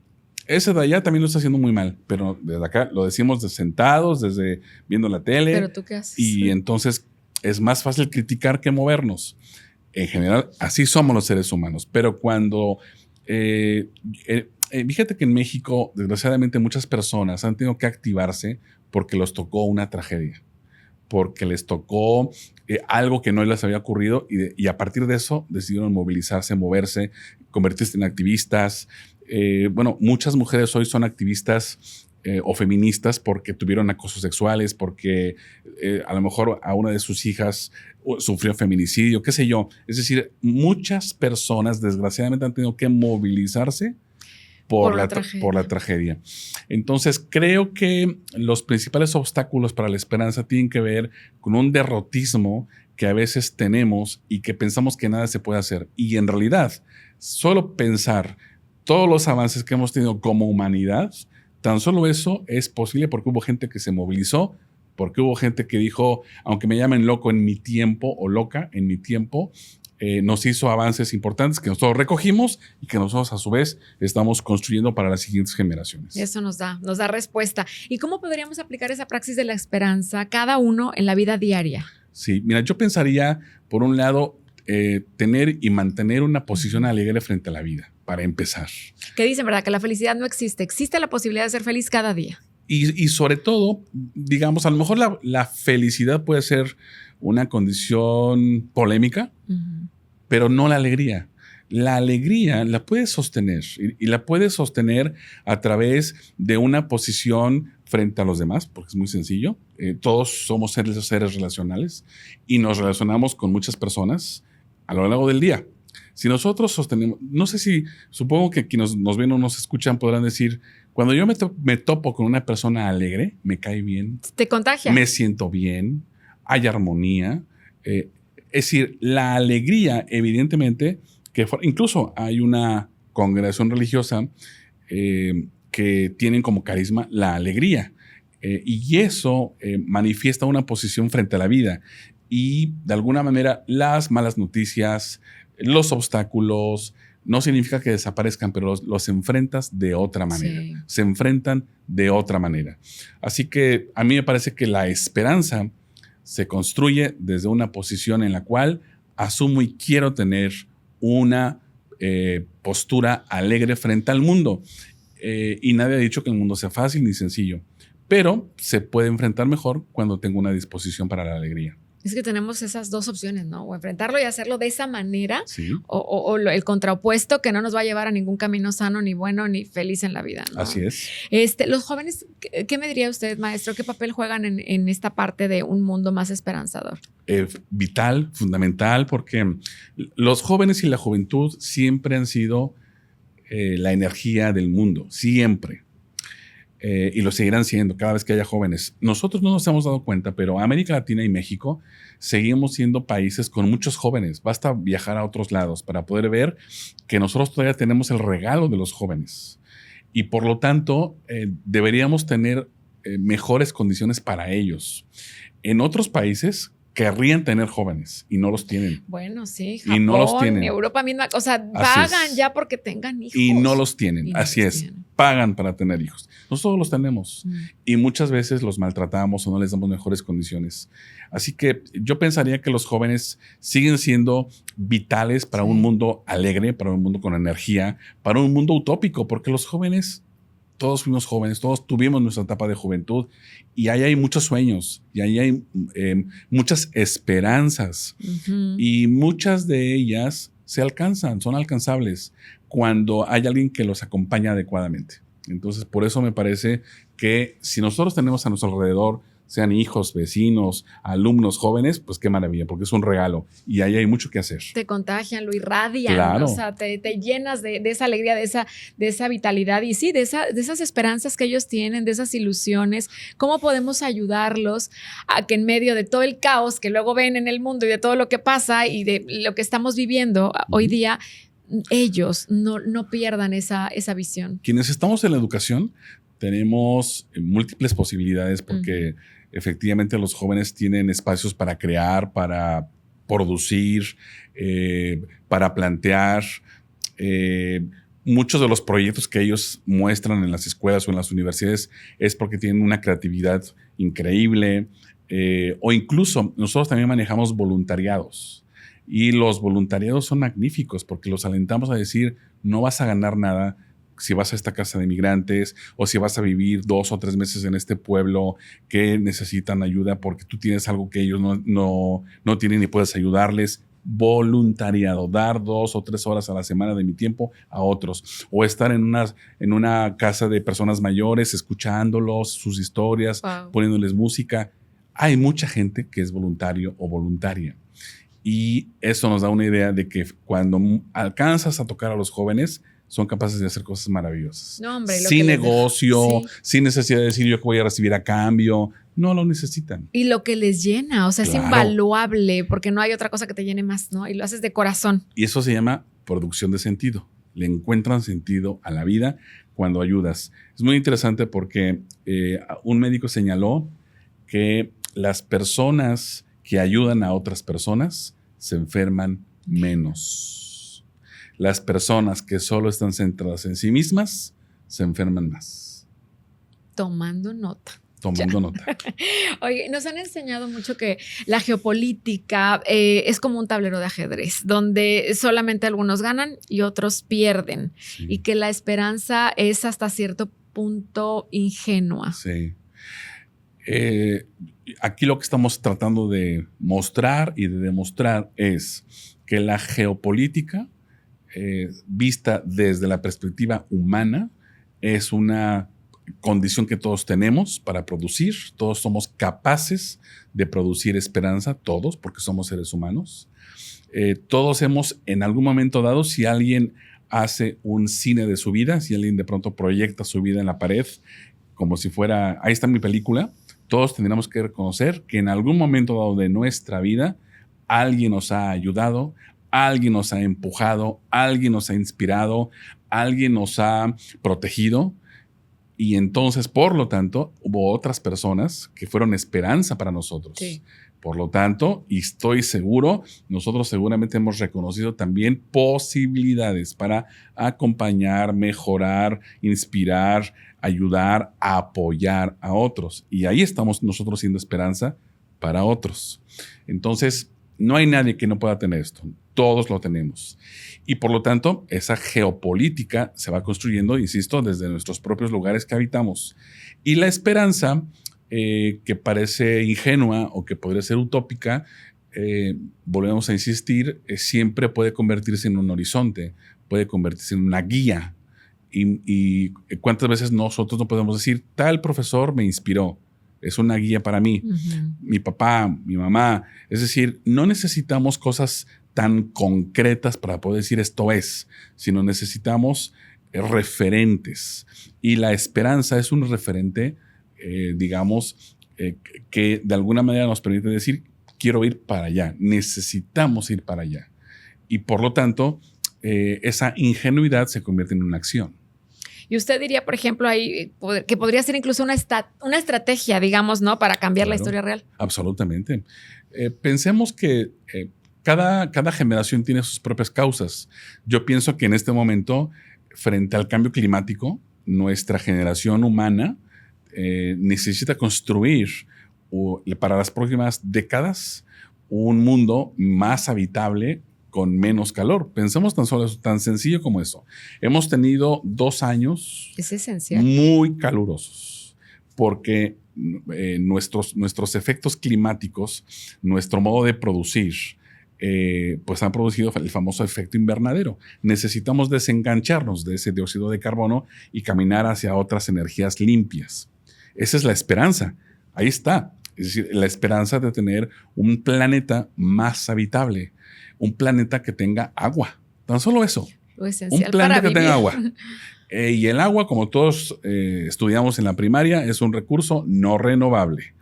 Ese de allá también lo está haciendo muy mal, pero desde acá lo decimos de sentados, desde viendo la tele. ¿Pero tú qué haces? Y entonces es más fácil criticar que movernos. En general, así somos los seres humanos. Pero cuando... fíjate que en México, desgraciadamente, muchas personas han tenido que activarse porque los tocó una tragedia, porque les tocó algo que no les había ocurrido y a partir de eso decidieron movilizarse, moverse, convertirse en activistas. Muchas mujeres hoy son activistas o feministas porque tuvieron acosos sexuales, porque a lo mejor a una de sus hijas sufrió feminicidio, qué sé yo. Es decir, muchas personas desgraciadamente han tenido que movilizarse por la tragedia. Entonces, creo que los principales obstáculos para la esperanza tienen que ver con un derrotismo que a veces tenemos y que pensamos que nada se puede hacer. Y en realidad, solo pensar todos los avances que hemos tenido como humanidad, tan solo eso es posible porque hubo gente que se movilizó, porque hubo gente que dijo, aunque me llamen loco en mi tiempo o loca en mi tiempo, nos hizo avances importantes que nosotros recogimos y que nosotros a su vez estamos construyendo para las siguientes generaciones. Eso nos da respuesta. ¿Y cómo podríamos aplicar esa praxis de la esperanza cada uno en la vida diaria? Sí, mira, yo pensaría, por un lado, tener y mantener una posición alegre frente a la vida, para empezar. ¿Qué dicen, verdad? Que la felicidad no existe. Existe la posibilidad de ser feliz cada día. Y sobre todo, digamos, a lo mejor la felicidad puede ser una condición polémica, pero no la alegría. La alegría la puedes sostener y la puedes sostener a través de una posición frente a los demás, porque es muy sencillo. Todos somos seres relacionales y nos relacionamos con muchas personas a lo largo del día. Si nosotros sostenemos, no sé si, supongo que quienes nos ven o nos escuchan podrán decir, cuando yo me topo con una persona alegre, me cae bien. Te contagia. Me siento bien, hay armonía. Es decir, la alegría, evidentemente, que incluso hay una congregación religiosa que tienen como carisma la alegría. Y eso manifiesta una posición frente a la vida. Y de alguna manera las malas noticias, los obstáculos, no significa que desaparezcan, pero los enfrentas de otra manera. Sí. Se enfrentan de otra manera. Así que a mí me parece que la esperanza se construye desde una posición en la cual asumo y quiero tener una postura alegre frente al mundo. Y nadie ha dicho que el mundo sea fácil ni sencillo, pero se puede enfrentar mejor cuando tengo una disposición para la alegría. Es que tenemos esas dos opciones, ¿no? O enfrentarlo y hacerlo de esa manera, sí, o el contraopuesto que no nos va a llevar a ningún camino sano, ni bueno, ni feliz en la vida, ¿no? Así es. Los jóvenes, ¿qué me diría usted, maestro? ¿Qué papel juegan en esta parte de un mundo más esperanzador? Vital, fundamental, porque los jóvenes y la juventud siempre han sido la energía del mundo, siempre. y lo seguirán siendo cada vez que haya jóvenes. Nosotros no nos hemos dado cuenta, pero América Latina y México seguimos siendo países con muchos jóvenes. Basta viajar a otros lados para poder ver que nosotros todavía tenemos el regalo de los jóvenes. Y por lo tanto, deberíamos tener mejores condiciones para ellos. En otros países querrían tener jóvenes y no los tienen. Bueno, sí, Japón, y no los tienen. Europa misma, o sea, pagan ya porque tengan hijos. Y no los tienen, Y no así los es, tienen. pagan para tener hijos. Nosotros los tenemos y muchas veces los maltratamos o no les damos mejores condiciones. Así que yo pensaría que los jóvenes siguen siendo vitales para un mundo alegre, para un mundo con energía, para un mundo utópico, porque los jóvenes... Todos fuimos jóvenes, todos tuvimos nuestra etapa de juventud y ahí hay muchos sueños y ahí hay muchas esperanzas y muchas de ellas se alcanzan, son alcanzables cuando hay alguien que los acompaña adecuadamente. Entonces, por eso me parece que si nosotros tenemos a nuestro alrededor, sean hijos, vecinos, alumnos, jóvenes, pues qué maravilla, porque es un regalo y ahí hay mucho que hacer. Te contagian, lo irradian, Claro. O sea, te llenas de esa alegría, de esa vitalidad y sí, de esas esperanzas que ellos tienen, de esas ilusiones. ¿Cómo podemos ayudarlos a que en medio de todo el caos que luego ven en el mundo y de todo lo que pasa y de lo que estamos viviendo hoy día, ellos no pierdan esa visión? Quienes estamos en la educación tenemos múltiples posibilidades porque efectivamente los jóvenes tienen espacios para crear, para producir, para plantear. Muchos de los proyectos que ellos muestran en las escuelas o en las universidades es porque tienen una creatividad increíble. O incluso nosotros también manejamos voluntariados. Y los voluntariados son magníficos porque los alentamos a decir, no vas a ganar nada si vas a esta casa de migrantes o si vas a vivir 2 o 3 meses en este pueblo que necesitan ayuda porque tú tienes algo que ellos no tienen y puedes ayudarles. Voluntariado, dar 2 o 3 horas a la semana de mi tiempo a otros o estar en una casa de personas mayores escuchándolos, sus historias, poniéndoles música. Hay mucha gente que es voluntario o voluntaria. Y eso nos da una idea de que cuando alcanzas a tocar a los jóvenes, son capaces de hacer cosas maravillosas. No, hombre, sin negocio, sin necesidad de decir yo que voy a recibir a cambio. No lo necesitan. Y lo que les llena, o sea, Claro. es invaluable porque no hay otra cosa que te llene más, ¿no? Y lo haces de corazón. Y eso se llama producción de sentido. Le encuentran sentido a la vida cuando ayudas. Es muy interesante porque un médico señaló que las personas que ayudan a otras personas se enferman menos. Las personas que solo están centradas en sí mismas se enferman más. Tomando nota. Tomando nota. Oye, nos han enseñado mucho que la geopolítica es como un tablero de ajedrez, donde solamente algunos ganan y otros pierden. Sí. Y que la esperanza es hasta cierto punto ingenua. Sí. Aquí lo que estamos tratando de mostrar y de demostrar es que la geopolítica, vista desde la perspectiva humana, es una condición que todos tenemos para producir. Todos somos capaces de producir esperanza, todos, porque somos seres humanos. Todos hemos, en algún momento dado, si alguien hace un cine de su vida, si alguien de pronto proyecta su vida en la pared, como si fuera, ahí está mi película, todos tendríamos que reconocer que en algún momento dado de nuestra vida, alguien nos ha ayudado, alguien nos ha empujado, alguien nos ha inspirado, alguien nos ha protegido. Y entonces, por lo tanto, hubo otras personas que fueron esperanza para nosotros. Sí. Por lo tanto, y estoy seguro, nosotros seguramente hemos reconocido también posibilidades para acompañar, mejorar, inspirar, ayudar, apoyar a otros. Y ahí estamos nosotros siendo esperanza para otros. Entonces, no hay nadie que no pueda tener esto. Todos lo tenemos. Y por lo tanto, esa geopolítica se va construyendo, insisto, desde nuestros propios lugares que habitamos. Y la esperanza, que parece ingenua o que podría ser utópica, volvemos a insistir, siempre puede convertirse en un horizonte, puede convertirse en una guía. Y cuántas veces nosotros no podemos decir, tal profesor me inspiró. Es una guía para mí, mi papá, mi mamá. Es decir, no necesitamos cosas tan concretas para poder decir esto es, sino necesitamos referentes. Y la esperanza es un referente, digamos, que de alguna manera nos permite decir, quiero ir para allá, necesitamos ir para allá. Y por lo tanto, esa ingenuidad se convierte en una acción. Y usted diría, por ejemplo, ahí que podría ser incluso una estrategia, digamos, ¿no? Para cambiar la historia real. Absolutamente. Pensemos que cada generación tiene sus propias causas. Yo pienso que en este momento, frente al cambio climático, nuestra generación humana necesita construir para las próximas décadas un mundo más habitable con menos calor. Pensemos tan sencillo como eso. Hemos tenido 2 años es esencial, muy calurosos porque nuestros efectos climáticos, nuestro modo de producir, pues han producido el famoso efecto invernadero. Necesitamos desengancharnos de ese dióxido de carbono y caminar hacia otras energías limpias. Esa es la esperanza. Ahí está. Es decir, la esperanza de tener un planeta más habitable, un planeta que tenga agua. Tan solo eso. Lo esencial un planeta para que tenga agua. Y el agua, como todos estudiamos en la primaria, es un recurso no renovable.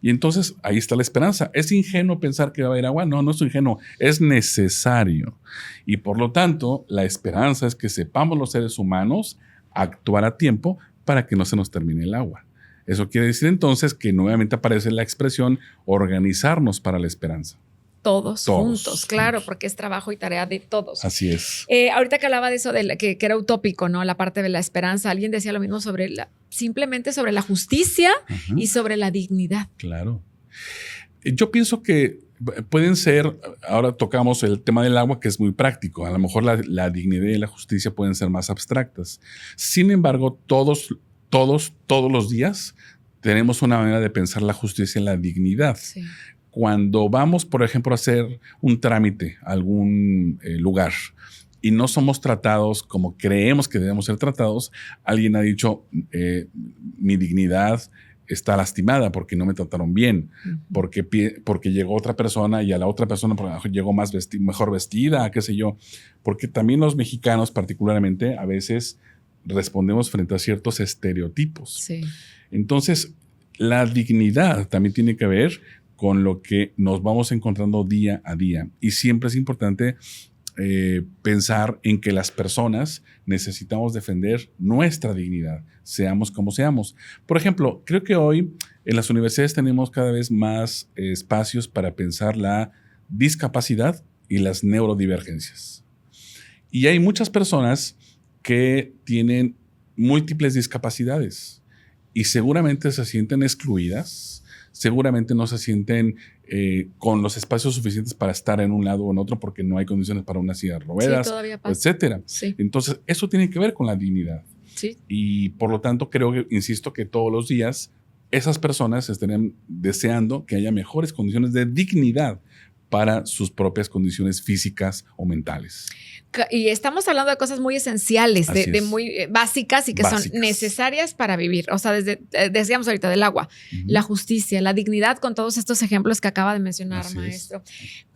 Y entonces ahí está la esperanza. ¿Es ingenuo pensar que va a haber agua? No, no es ingenuo. Es necesario. Y por lo tanto, la esperanza es que sepamos los seres humanos actuar a tiempo para que no se nos termine el agua. Eso quiere decir entonces que nuevamente aparece la expresión organizarnos para la esperanza. Todos juntos, claro, porque es trabajo y tarea de todos. Así es. Ahorita que hablaba de eso, que era utópico, ¿no? La parte de la esperanza. Alguien decía lo mismo simplemente sobre la justicia y sobre la dignidad. Claro. Yo pienso que pueden ser, ahora tocamos el tema del agua, que es muy práctico. A lo mejor la dignidad y la justicia pueden ser más abstractas. Sin embargo, todos los días tenemos una manera de pensar la justicia y la dignidad. Sí. Cuando vamos, por ejemplo, a hacer un trámite a algún lugar y no somos tratados como creemos que debemos ser tratados, alguien ha dicho, mi dignidad está lastimada porque no me trataron bien, porque llegó otra persona y a la otra persona llegó mejor vestida, qué sé yo. Porque también los mexicanos particularmente a veces respondemos frente a ciertos estereotipos. Sí. Entonces, la dignidad también tiene que ver con lo que nos vamos encontrando día a día. Y siempre es importante pensar en que las personas necesitamos defender nuestra dignidad, seamos como seamos. Por ejemplo, creo que hoy en las universidades tenemos cada vez más espacios para pensar la discapacidad y las neurodivergencias. Y hay muchas personas que tienen múltiples discapacidades y seguramente se sienten excluidas, seguramente no se sienten con los espacios suficientes para estar en un lado o en otro porque no hay condiciones para una silla de ruedas, etcétera. Sí. Entonces, eso tiene que ver con la dignidad. Sí. Y por lo tanto, insisto, que todos los días esas personas estarían deseando que haya mejores condiciones de dignidad para sus propias condiciones físicas o mentales. Y estamos hablando de cosas muy esenciales, de muy básicas y que son necesarias para vivir. O sea, decíamos ahorita del agua, la justicia, la dignidad, con todos estos ejemplos que acaba de mencionar, maestro.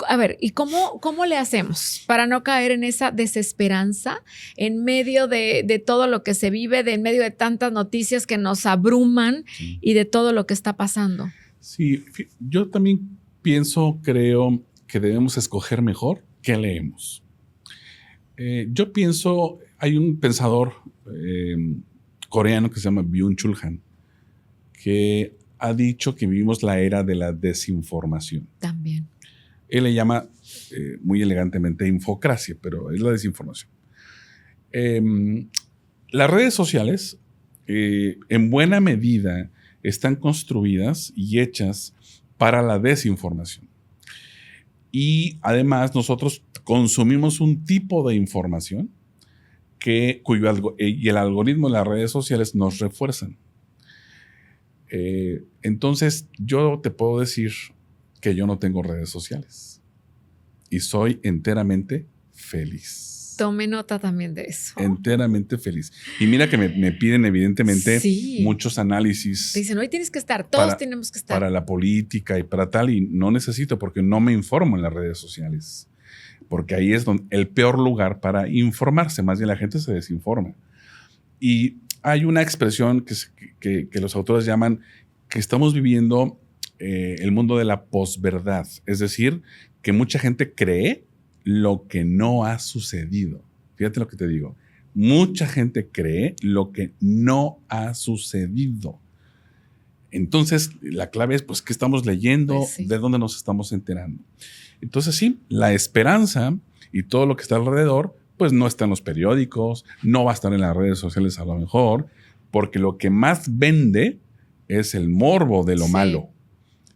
A ver, ¿y cómo le hacemos para no caer en esa desesperanza en medio de todo lo que se vive, en medio de tantas noticias que nos abruman y de todo lo que está pasando? Sí, yo también creo que debemos escoger mejor qué leemos. Yo pienso, hay un pensador coreano que se llama Byung-Chul Han, que ha dicho que vivimos la era de la desinformación. También. Él le llama muy elegantemente infocracia, pero es la desinformación. Las redes sociales, en buena medida, están construidas y hechas para la desinformación. Y además nosotros consumimos un tipo de información y el algoritmo de las redes sociales nos refuerzan. Entonces yo te puedo decir que yo no tengo redes sociales y soy enteramente feliz. Tome nota también de eso. Enteramente feliz. Y mira que me piden evidentemente muchos análisis. Te dicen, hoy tienes que estar, todos tenemos que estar. Para la política y para tal, y no necesito porque no me informo en las redes sociales. Porque ahí es el peor lugar para informarse, más bien la gente se desinforma. Y hay una expresión que los autores llaman que estamos viviendo el mundo de la posverdad. Es decir, que mucha gente cree lo que no ha sucedido. Fíjate lo que te digo. Mucha gente cree lo que no ha sucedido. Entonces, la clave es, pues, ¿qué estamos leyendo? Pues sí. ¿De dónde nos estamos enterando? Entonces, sí, la esperanza y todo lo que está alrededor, pues no está en los periódicos, no va a estar en las redes sociales a lo mejor, porque lo que más vende es el morbo de lo malo.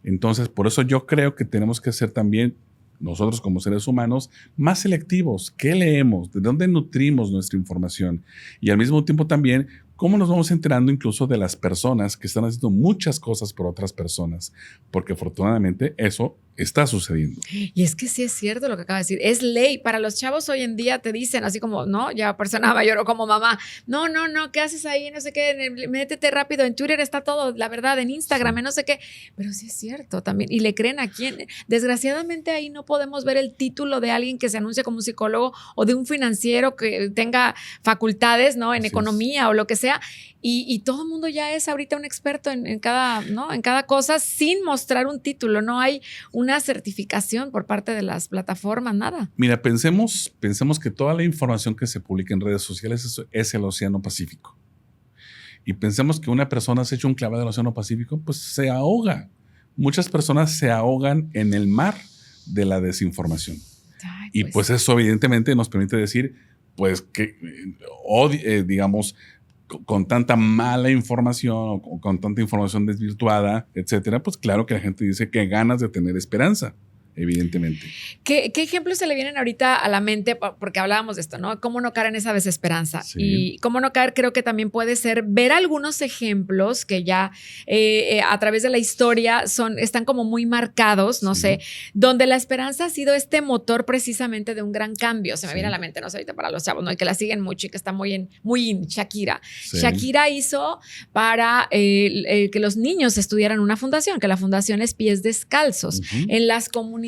Entonces, por eso yo creo que tenemos que ser también, nosotros como seres humanos, más selectivos. ¿Qué leemos? ¿De dónde nutrimos nuestra información? Y al mismo tiempo también, ¿cómo nos vamos enterando incluso de las personas que están haciendo muchas cosas por otras personas? Porque afortunadamente eso está sucediendo. Y es que sí es cierto lo que acaba de decir. Es ley. Para los chavos hoy en día te dicen así como, no, ya persona mayor o como mamá, no, ¿qué haces ahí? No sé qué, métete rápido. En Twitter está todo, la verdad, en Instagram, no sé qué. Pero sí es cierto también. Y le creen a quién. Desgraciadamente ahí no podemos ver el título de alguien que se anuncia como un psicólogo o de un financiero que tenga facultades, ¿no? En economía o lo que sea. Y todo el mundo ya es ahorita un experto en cada, ¿no? En cada cosa sin mostrar un título. No hay una certificación por parte de las plataformas, nada. Mira, pensemos que toda la información que se publica en redes sociales es el Océano Pacífico. Y pensemos que una persona se echa un clavado del Océano Pacífico, pues se ahoga. Muchas personas se ahogan en el mar de la desinformación. Ay, y pues eso evidentemente nos permite decir, pues que, digamos, con tanta mala información o con tanta información desvirtuada, etcétera, pues claro que la gente dice que ganas de tener esperanza, evidentemente. ¿Qué ejemplos se le vienen ahorita a la mente? Porque hablábamos de esto, ¿no? ¿Cómo no caer en esa desesperanza? Sí. Y cómo no caer, creo que también puede ser ver algunos ejemplos que ya a través de la historia están como muy marcados, no sé, donde la esperanza ha sido este motor precisamente de un gran cambio. Se me viene a la mente, no sé, ahorita para los chavos, ¿no? Y que la siguen mucho y que está muy in Shakira. Sí. Shakira hizo para que los niños estudiaran una fundación, que la fundación es Pies Descalzos. En las comunidades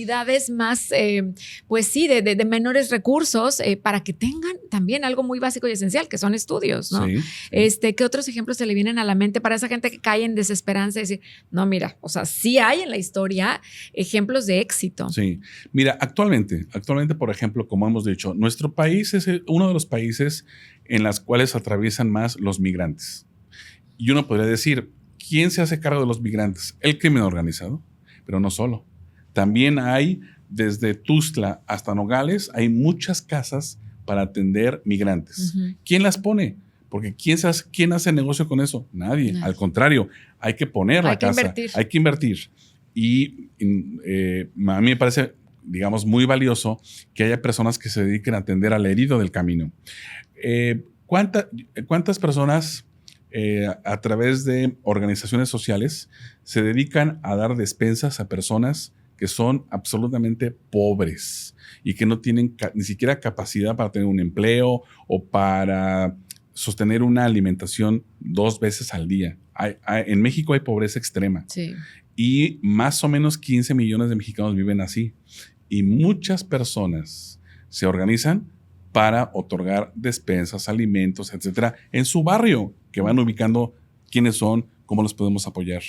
más, pues sí, de menores recursos, para que tengan también algo muy básico y esencial, que son estudios, ¿no? Sí. ¿Qué otros ejemplos se le vienen a la mente para esa gente que cae en desesperanza y decir, no, mira, o sea, sí hay en la historia ejemplos de éxito? Sí, mira, actualmente, por ejemplo, como hemos dicho, nuestro país es uno de los países en los cuales atraviesan más los migrantes. Y uno podría decir, ¿quién se hace cargo de los migrantes? El crimen organizado, pero no solo. También hay, desde Tuxtla hasta Nogales, hay muchas casas para atender migrantes. ¿Quién las pone? Porque ¿quién hace negocio con eso? Nadie. Al contrario, hay que poner la casa. Hay que invertir. Y a mí me parece, digamos, muy valioso que haya personas que se dediquen a atender al herido del camino. ¿Cuántas personas a través de organizaciones sociales se dedican a dar despensas a personas que son absolutamente pobres y que no tienen ni siquiera capacidad para tener un empleo o para sostener una alimentación 2 veces al día? En México hay pobreza extrema. Sí. Y más o menos 15 millones de mexicanos viven así. Y muchas personas se organizan para otorgar despensas, alimentos, etcétera, en su barrio, que van ubicando quiénes son, cómo los podemos apoyar.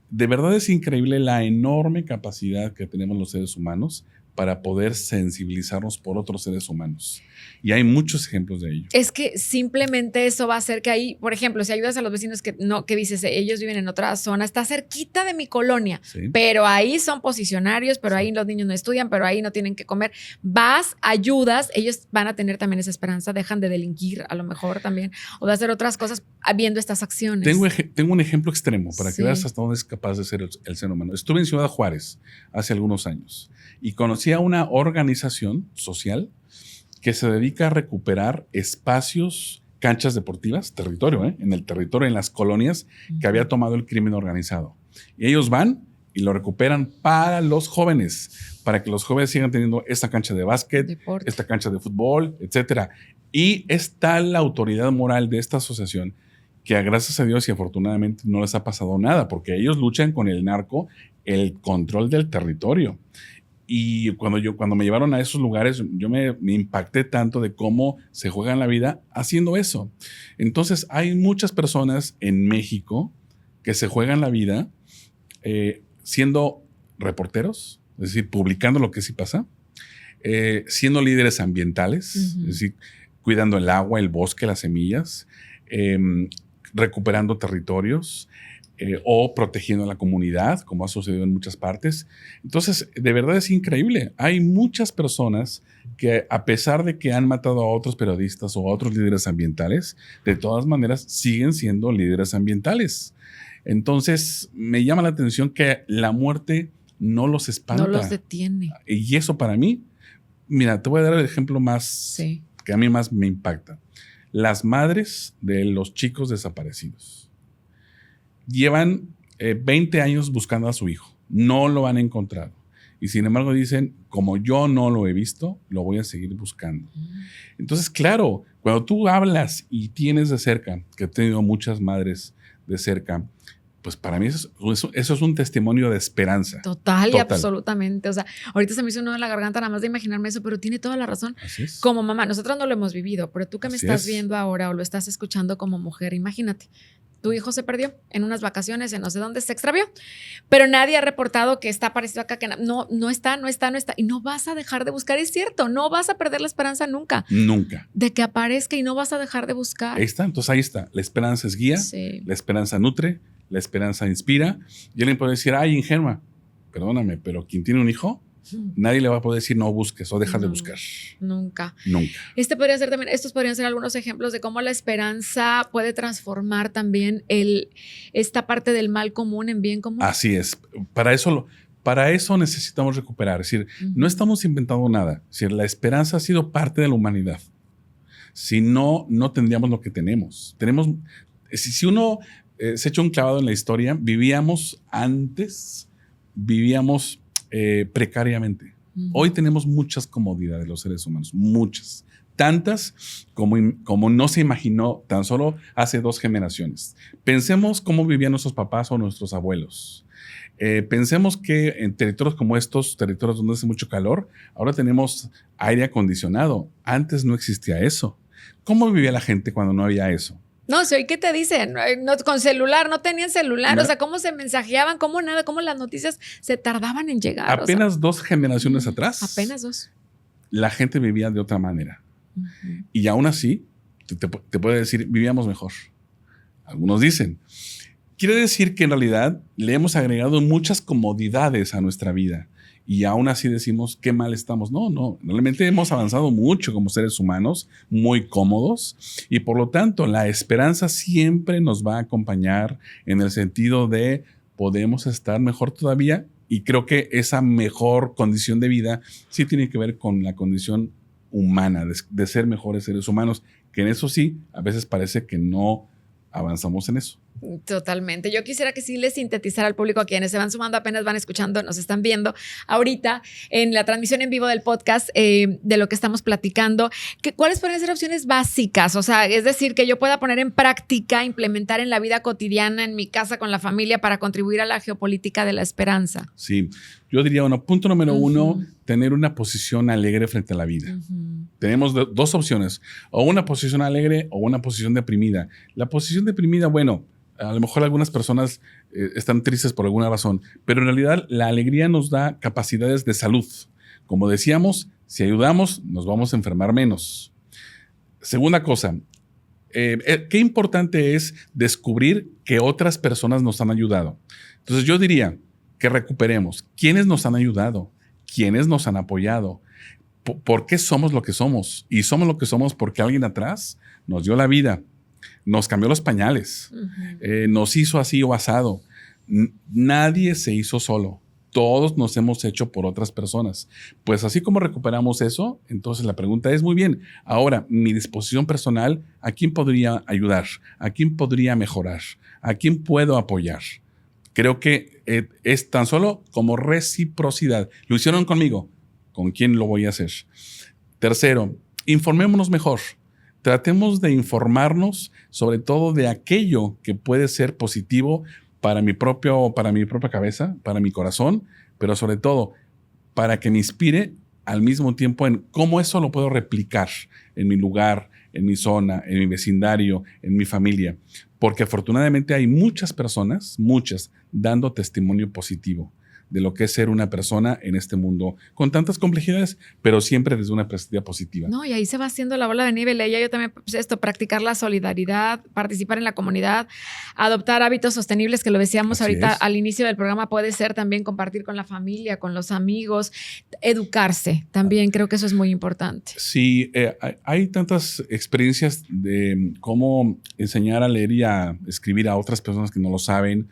De verdad es increíble la enorme capacidad que tenemos los seres humanos para poder sensibilizarnos por otros seres humanos. Y hay muchos ejemplos de ello. Es que simplemente eso va a hacer que ahí, por ejemplo, si ayudas a los vecinos que dices, ellos viven en otra zona, está cerquita de mi colonia, pero ahí son posicionarios, pero ahí los niños no estudian, pero ahí no tienen que comer. Vas, ayudas, ellos van a tener también esa esperanza, dejan de delinquir a lo mejor también, o de hacer otras cosas viendo estas acciones. Tengo un ejemplo extremo para que veas hasta dónde es capaz de ser el ser humano. Estuve en Ciudad Juárez hace algunos años y conocí a una organización social que se dedica a recuperar espacios, canchas deportivas, territorio, en el territorio, en las colonias que había tomado el crimen organizado. Y ellos van y lo recuperan para los jóvenes, para que los jóvenes sigan teniendo esta cancha de básquet, deporte, esta cancha de fútbol, etcétera. Y es tal la autoridad moral de esta asociación que gracias a Dios y afortunadamente no les ha pasado nada, porque ellos luchan con el narco, el control del territorio. Y cuando me llevaron a esos lugares, yo me impacté tanto de cómo se juegan la vida haciendo eso. Entonces, hay muchas personas en México que se juegan la vida siendo reporteros, es decir, publicando lo que sí pasa, siendo líderes ambientales, es decir, cuidando el agua, el bosque, las semillas, recuperando territorios, o protegiendo a la comunidad, como ha sucedido en muchas partes. Entonces, de verdad es increíble. Hay muchas personas que, a pesar de que han matado a otros periodistas o a otros líderes ambientales, de todas maneras siguen siendo líderes ambientales. Entonces, me llama la atención que la muerte no los espanta. No los detiene. Y eso para mí, mira, te voy a dar el ejemplo más que a mí más me impacta. Las madres de los chicos desaparecidos llevan 20 años buscando a su hijo. No lo han encontrado. Y sin embargo dicen, como yo no lo he visto, lo voy a seguir buscando. Entonces, claro, cuando tú hablas y tienes de cerca, que he tenido muchas madres de cerca, pues para mí eso es un testimonio de esperanza. Total y absolutamente. O sea, ahorita se me hizo un nudo en la garganta nada más de imaginarme eso, pero tiene toda la razón. Así es. Como mamá, nosotros no lo hemos vivido, pero tú que me estás viendo ahora o lo estás escuchando como mujer, imagínate. Tu hijo se perdió en unas vacaciones, en no sé dónde se extravió, pero nadie ha reportado que está aparecido acá, que no está. Y no vas a dejar de buscar, es cierto, no vas a perder la esperanza nunca. Nunca. De que aparezca y no vas a dejar de buscar. Ahí está, entonces ahí está. La esperanza es guía, la esperanza nutre, la esperanza inspira. Y alguien puede decir, ay, ingenua, perdóname, pero quien tiene un hijo, nadie le va a poder decir no busques o deja de buscar. Nunca. Nunca. Estos podrían ser algunos ejemplos de cómo la esperanza puede transformar también esta parte del mal común en bien común. Así es. Para eso necesitamos recuperar. Es decir, no estamos inventando nada. Es decir, la esperanza ha sido parte de la humanidad. Si no, no tendríamos lo que tenemos. Si uno se echa un clavado en la historia, vivíamos precariamente. Hoy tenemos muchas comodidades los seres humanos, muchas. Tantas como no se imaginó tan solo hace 2 generaciones. Pensemos cómo vivían nuestros papás o nuestros abuelos. Pensemos que en territorios como estos, territorios donde hace mucho calor, ahora tenemos aire acondicionado. Antes no existía eso. ¿Cómo vivía la gente cuando no había eso? No sé, ¿qué te dicen? No, con celular, no tenían celular. No. O sea, ¿cómo se mensajeaban? ¿Cómo las noticias se tardaban en llegar? Apenas 2 generaciones atrás. Apenas 2. La gente vivía de otra manera. Y aún así, te puedo decir, vivíamos mejor. Algunos dicen. Quiere decir que en realidad le hemos agregado muchas comodidades a nuestra vida. Y aún así decimos qué mal estamos. No. Realmente hemos avanzado mucho como seres humanos, muy cómodos. Y por lo tanto, la esperanza siempre nos va a acompañar en el sentido de podemos estar mejor todavía. Y creo que esa mejor condición de vida sí tiene que ver con la condición humana, de ser mejores seres humanos. Que en eso sí, a veces parece que no avanzamos en eso. Totalmente. Yo quisiera que sí les sintetizara al público, a quienes se van sumando, apenas van escuchando, nos están viendo ahorita en la transmisión en vivo del podcast de lo que estamos platicando. ¿Cuáles podrían ser opciones básicas? O sea, es decir, que yo pueda poner en práctica, implementar en la vida cotidiana, en mi casa, con la familia, para contribuir a la geopolítica de la esperanza. Sí, yo diría, punto número 1, tener una posición alegre frente a la vida. Tenemos 2 opciones, o una posición alegre o una posición deprimida. La posición deprimida, bueno, a lo mejor algunas personas están tristes por alguna razón, pero en realidad la alegría nos da capacidades de salud. Como decíamos, si ayudamos, nos vamos a enfermar menos. Segunda cosa, qué importante es descubrir que otras personas nos han ayudado. Entonces yo diría que recuperemos quiénes nos han ayudado, quiénes nos han apoyado, por qué somos lo que somos. Y somos lo que somos porque alguien atrás nos dio la vida, nos cambió los pañales, nos hizo así o asado. Nadie se hizo solo. Todos nos hemos hecho por otras personas. Pues así como recuperamos eso, entonces la pregunta es, muy bien, ahora mi disposición personal, ¿a quién podría ayudar? ¿A quién podría mejorar? ¿A quién puedo apoyar? Creo que es tan solo como reciprocidad. Lo hicieron conmigo. ¿Con quién lo voy a hacer? Tercero, informémonos mejor. Tratemos de informarnos sobre todo de aquello que puede ser positivo para mi propia cabeza, para mi corazón, pero sobre todo para que me inspire al mismo tiempo en cómo eso lo puedo replicar en mi lugar, en mi zona, en mi vecindario, en mi familia. Porque afortunadamente hay muchas personas, dando testimonio positivo de lo que es ser una persona en este mundo con tantas complejidades, pero siempre desde una perspectiva positiva. No, y ahí se va haciendo la bola de nieve. Leía yo también pues, practicar la solidaridad, participar en la comunidad, adoptar hábitos sostenibles, que lo decíamos Así ahorita es. al inicio del programa, puede ser también compartir con la familia, con los amigos, educarse. También creo que eso es muy importante. Sí, hay tantas experiencias de cómo enseñar a leer y a escribir a otras personas que no lo saben,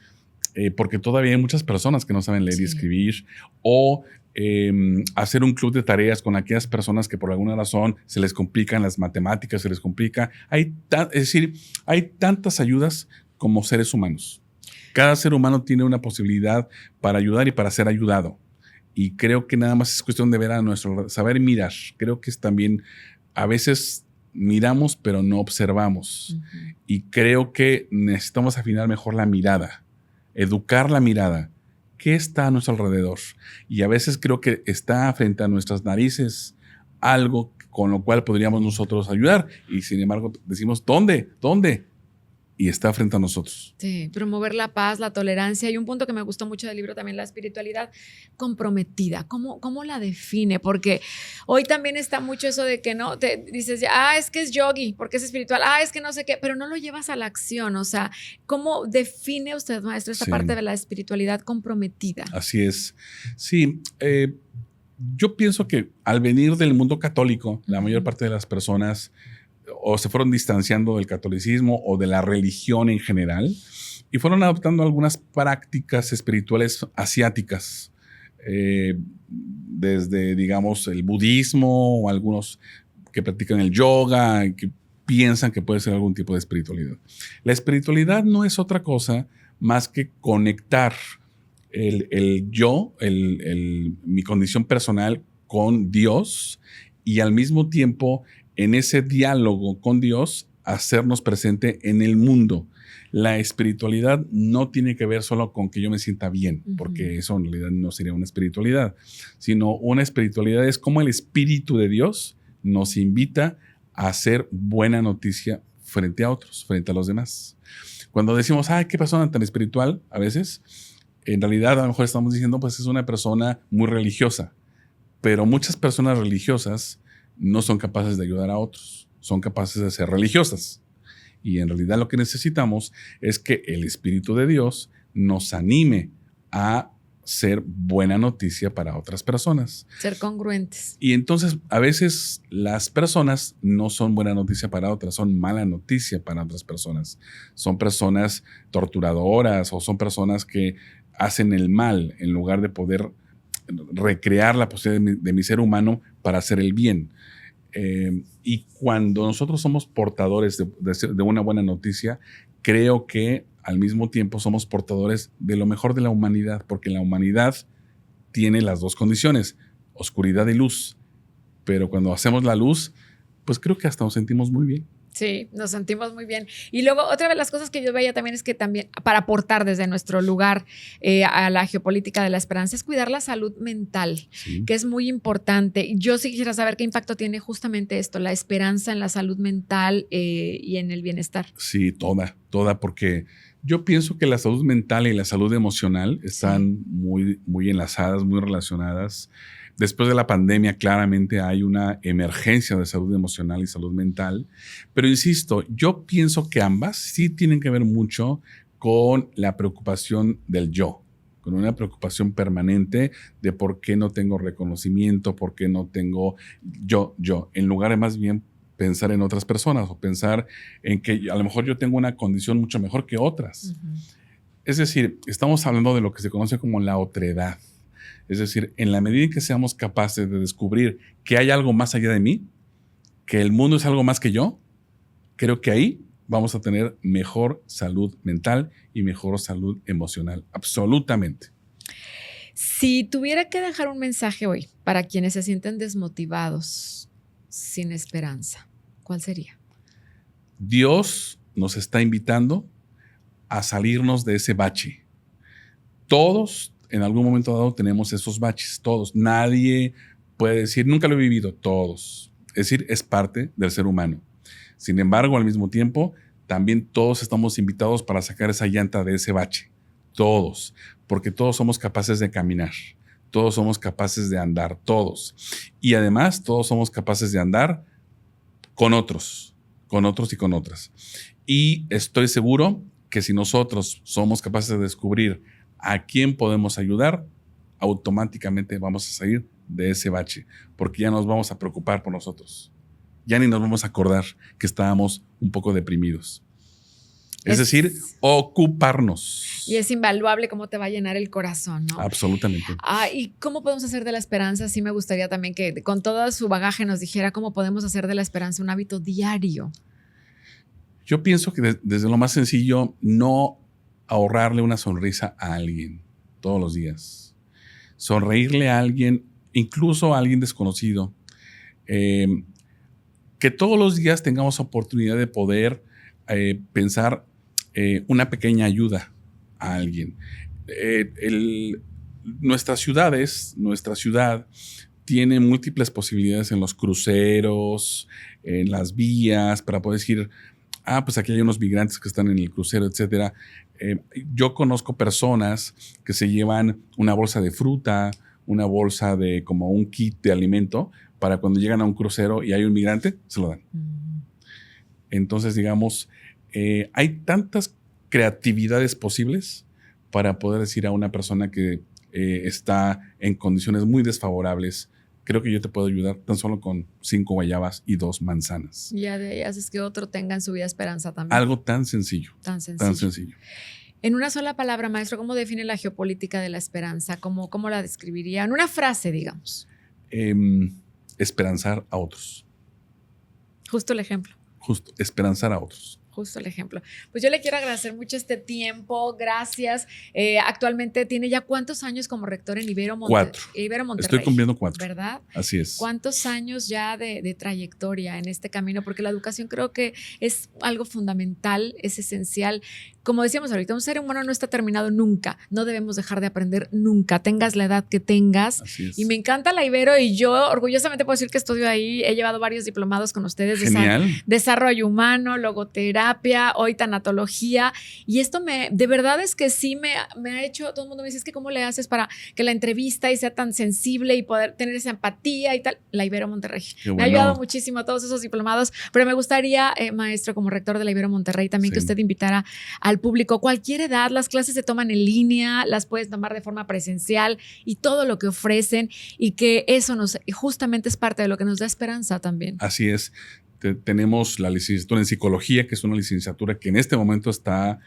porque todavía hay muchas personas que no saben leer y escribir, o hacer un club de tareas con aquellas personas que por alguna razón se les complican las matemáticas, se les complica. Es decir, hay tantas ayudas como seres humanos. Cada ser humano tiene una posibilidad para ayudar y para ser ayudado. Y creo que nada más es cuestión de ver a nuestro saber mirar. Creo que es también, a veces miramos pero no observamos. Uh-huh. Y creo que necesitamos afinar mejor la mirada, educar la mirada. ¿Qué está a nuestro alrededor? Y a veces creo que está frente a nuestras narices algo con lo cual podríamos nosotros ayudar. Y sin embargo decimos, ¿dónde? Y está frente a nosotros. Sí, promover la paz, la tolerancia. Y un punto que me gustó mucho del libro también, la espiritualidad comprometida. ¿Cómo la define? Porque hoy también está mucho eso de que no, te dices, es que es yogi, porque es espiritual, es que no sé qué, pero no lo llevas a la acción. O sea, ¿cómo define usted, maestro, esta parte de la espiritualidad comprometida? Así es. Sí, yo pienso que al venir del mundo católico, la mayor parte de las personas o se fueron distanciando del catolicismo o de la religión en general y fueron adoptando algunas prácticas espirituales asiáticas, desde, digamos, el budismo o algunos que practican el yoga y que piensan que puede ser algún tipo de espiritualidad. La espiritualidad no es otra cosa más que conectar mi condición personal con Dios y al mismo tiempo en ese diálogo con Dios, hacernos presente en el mundo. La espiritualidad no tiene que ver solo con que yo me sienta bien, porque eso en realidad no sería una espiritualidad, sino una espiritualidad es como el Espíritu de Dios nos invita a hacer buena noticia frente a otros, frente a los demás. Cuando decimos, qué persona tan espiritual, a veces, en realidad a lo mejor estamos diciendo, pues es una persona muy religiosa, pero muchas personas religiosas no son capaces de ayudar a otros, son capaces de ser religiosas. Y en realidad lo que necesitamos es que el Espíritu de Dios nos anime a ser buena noticia para otras personas. Ser congruentes. Y entonces a veces las personas no son buena noticia para otras, son mala noticia para otras personas. Son personas torturadoras o son personas que hacen el mal en lugar de poder recrear la posibilidad de mi ser humano para hacer el bien. Y cuando nosotros somos portadores de una buena noticia, creo que al mismo tiempo somos portadores de lo mejor de la humanidad, porque la humanidad tiene las dos condiciones, oscuridad y luz. Pero cuando hacemos la luz, pues creo que hasta nos sentimos muy bien. Sí, nos sentimos muy bien. Y luego otra de las cosas que yo veía también es que también para aportar desde nuestro lugar a la geopolítica de la esperanza es cuidar la salud mental, que es muy importante. Yo sí quisiera saber qué impacto tiene justamente esto, la esperanza en la salud mental y en el bienestar. Sí, toda, porque yo pienso que la salud mental y la salud emocional están muy, muy enlazadas, muy relacionadas. Después de la pandemia, claramente hay una emergencia de salud emocional y salud mental. Pero insisto, yo pienso que ambas sí tienen que ver mucho con la preocupación del yo, con una preocupación permanente de por qué no tengo reconocimiento, por qué no tengo yo, en lugar de más bien pensar en otras personas o pensar en que a lo mejor yo tengo una condición mucho mejor que otras. Uh-huh. Es decir, estamos hablando de lo que se conoce como la otredad. Es decir, en la medida en que seamos capaces de descubrir que hay algo más allá de mí, que el mundo es algo más que yo, creo que ahí vamos a tener mejor salud mental y mejor salud emocional. Absolutamente. Si tuviera que dejar un mensaje hoy para quienes se sienten desmotivados, sin esperanza, ¿cuál sería? Dios nos está invitando a salirnos de ese bache. Todos en algún momento dado tenemos esos baches, todos. Nadie puede decir, nunca lo he vivido, todos. Es decir, es parte del ser humano. Sin embargo, al mismo tiempo, también todos estamos invitados para sacar esa llanta de ese bache. Todos. Porque todos somos capaces de caminar. Todos somos capaces de andar. Todos. Y además, todos somos capaces de andar con otros y con otras. Y estoy seguro que si nosotros somos capaces de descubrir a quién podemos ayudar, automáticamente vamos a salir de ese bache, porque ya nos vamos a preocupar por nosotros. Ya ni nos vamos a acordar que estábamos un poco deprimidos. Es decir, ocuparnos. Y es invaluable cómo te va a llenar el corazón, ¿no? Absolutamente. ¿Y cómo podemos hacer de la esperanza? Sí me gustaría también que con todo su bagaje nos dijera cómo podemos hacer de la esperanza un hábito diario. Yo pienso que desde lo más sencillo, no ahorrarle una sonrisa a alguien todos los días. Sonreírle a alguien, incluso a alguien desconocido. Que todos los días tengamos oportunidad de poder pensar una pequeña ayuda a alguien. Nuestra ciudad tiene múltiples posibilidades en los cruceros, en las vías, para poder decir, pues aquí hay unos migrantes que están en el crucero, etcétera. Yo conozco personas que se llevan una bolsa de fruta, una bolsa de como un kit de alimento para cuando llegan a un crucero y hay un migrante, se lo dan. Entonces, digamos, hay tantas creatividades posibles para poder decir a una persona que está en condiciones muy desfavorables, creo que yo te puedo ayudar tan solo con 5 guayabas y 2 manzanas. Ya de ahí haces que otro tenga en su vida esperanza también. Algo tan sencillo. Tan sencillo. En una sola palabra, maestro, ¿cómo define la geopolítica de la esperanza? ¿Cómo la describiría? En una frase, digamos. Esperanzar a otros. Justo el ejemplo. Justo, esperanzar a otros. Justo el ejemplo. Pues yo le quiero agradecer mucho este tiempo. Gracias. Actualmente tiene ya ¿cuántos años como rector en Ibero Monterrey? 4. Estoy cumpliendo 4. ¿Verdad? Así es. ¿Cuántos años ya de trayectoria en este camino? Porque la educación creo que es algo fundamental, es esencial. Como decíamos ahorita, un ser humano no está terminado nunca. No debemos dejar de aprender nunca, tengas la edad que tengas. Así es. Y me encanta la Ibero y yo orgullosamente puedo decir que estudio ahí. He llevado varios diplomados con ustedes. Genial. Desarrollo humano, logoterapia, hoy tanatología. Y esto de verdad es que sí me ha hecho, todo el mundo me dice, es que ¿cómo le haces para que la entrevista y sea tan sensible y poder tener esa empatía y tal? La Ibero Monterrey. Qué bueno. Me ha ayudado muchísimo a todos esos diplomados, pero me gustaría, maestro, como rector de la Ibero Monterrey, también que usted invitara al público, cualquier edad, las clases se toman en línea, las puedes tomar de forma presencial y todo lo que ofrecen, y que eso justamente es parte de lo que nos da esperanza también. Así es. Tenemos la licenciatura en psicología, que es una licenciatura que en este momento está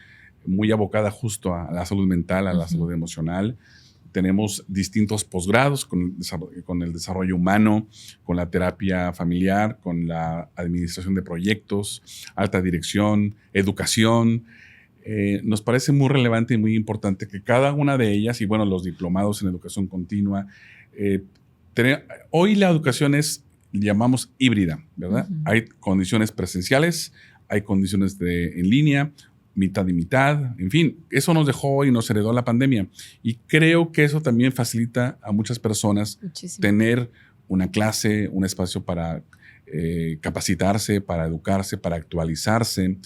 muy abocada justo a la salud mental, a la salud emocional. Tenemos distintos posgrados con el desarrollo humano, con la terapia familiar, con la administración de proyectos, alta dirección, educación. Nos parece muy relevante y muy importante que cada una de ellas, y bueno, los diplomados en educación continua, hoy la educación llamamos híbrida, ¿verdad? Hay condiciones presenciales, hay condiciones en línea, mitad y mitad, en fin, eso nos dejó y nos heredó la pandemia. Y creo que eso también facilita a muchas personas tener una clase, un espacio para capacitarse, para educarse, para actualizarse,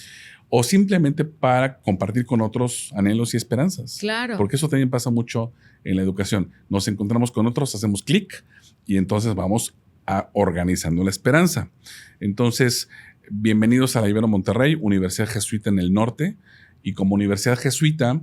o simplemente para compartir con otros anhelos y esperanzas. Claro. Porque eso también pasa mucho en la educación. Nos encontramos con otros, hacemos clic y entonces vamos organizando la esperanza. Entonces, bienvenidos a la Ibero Monterrey, Universidad Jesuita en el norte. Y como Universidad Jesuita,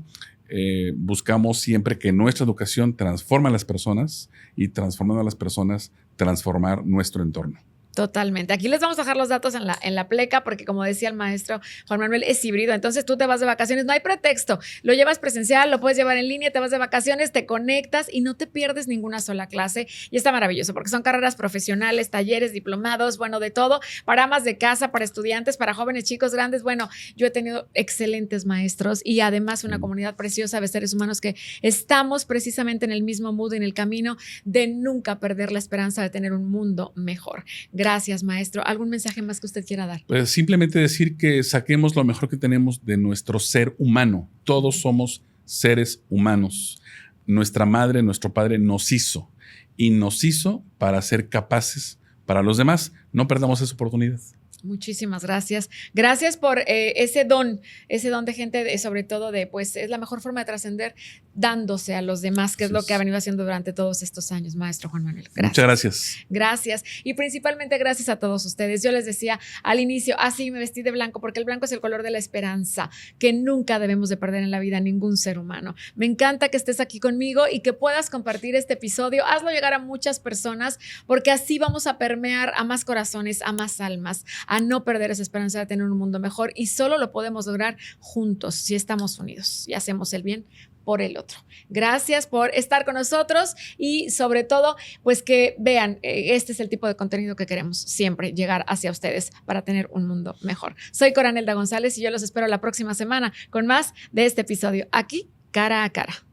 buscamos siempre que nuestra educación transforme a las personas y transformando a las personas, transformar nuestro entorno. Totalmente. Aquí les vamos a dejar los datos en la pleca, porque como decía el maestro Juan Manuel, es híbrido. Entonces tú te vas de vacaciones, no hay pretexto. Lo llevas presencial, lo puedes llevar en línea, te vas de vacaciones, te conectas y no te pierdes ninguna sola clase. Y está maravilloso porque son carreras profesionales, talleres, diplomados, bueno, de todo, para amas de casa, para estudiantes, para jóvenes, chicos, grandes. Bueno, yo he tenido excelentes maestros y además una comunidad preciosa de seres humanos que estamos precisamente en el mismo mood, en el camino de nunca perder la esperanza de tener un mundo mejor. Gracias, maestro. ¿Algún mensaje más que usted quiera dar? Pues simplemente decir que saquemos lo mejor que tenemos de nuestro ser humano. Todos somos seres humanos. nuestra madre, nuestro padre nos hizo y nos hizo para ser capaces para los demás. No perdamos esa oportunidad. Muchísimas gracias. Gracias por ese don de gente, sobre todo pues es la mejor forma de trascender dándose a los demás, que es lo que ha venido haciendo durante todos estos años, maestro Juan Manuel. Gracias. Muchas gracias. Gracias. Y principalmente gracias a todos ustedes. Yo les decía al inicio, así me vestí de blanco, porque el blanco es el color de la esperanza, que nunca debemos de perder en la vida ningún ser humano. Me encanta que estés aquí conmigo y que puedas compartir este episodio. Hazlo llegar a muchas personas, porque así vamos a permear a más corazones, a más almas, a no perder esa esperanza de tener un mundo mejor, y solo lo podemos lograr juntos si estamos unidos y hacemos el bien por el otro. Gracias por estar con nosotros y sobre todo, pues que vean, este es el tipo de contenido que queremos siempre llegar hacia ustedes para tener un mundo mejor. Soy Coranelda González y yo los espero la próxima semana con más de este episodio aquí, Cara a Cara.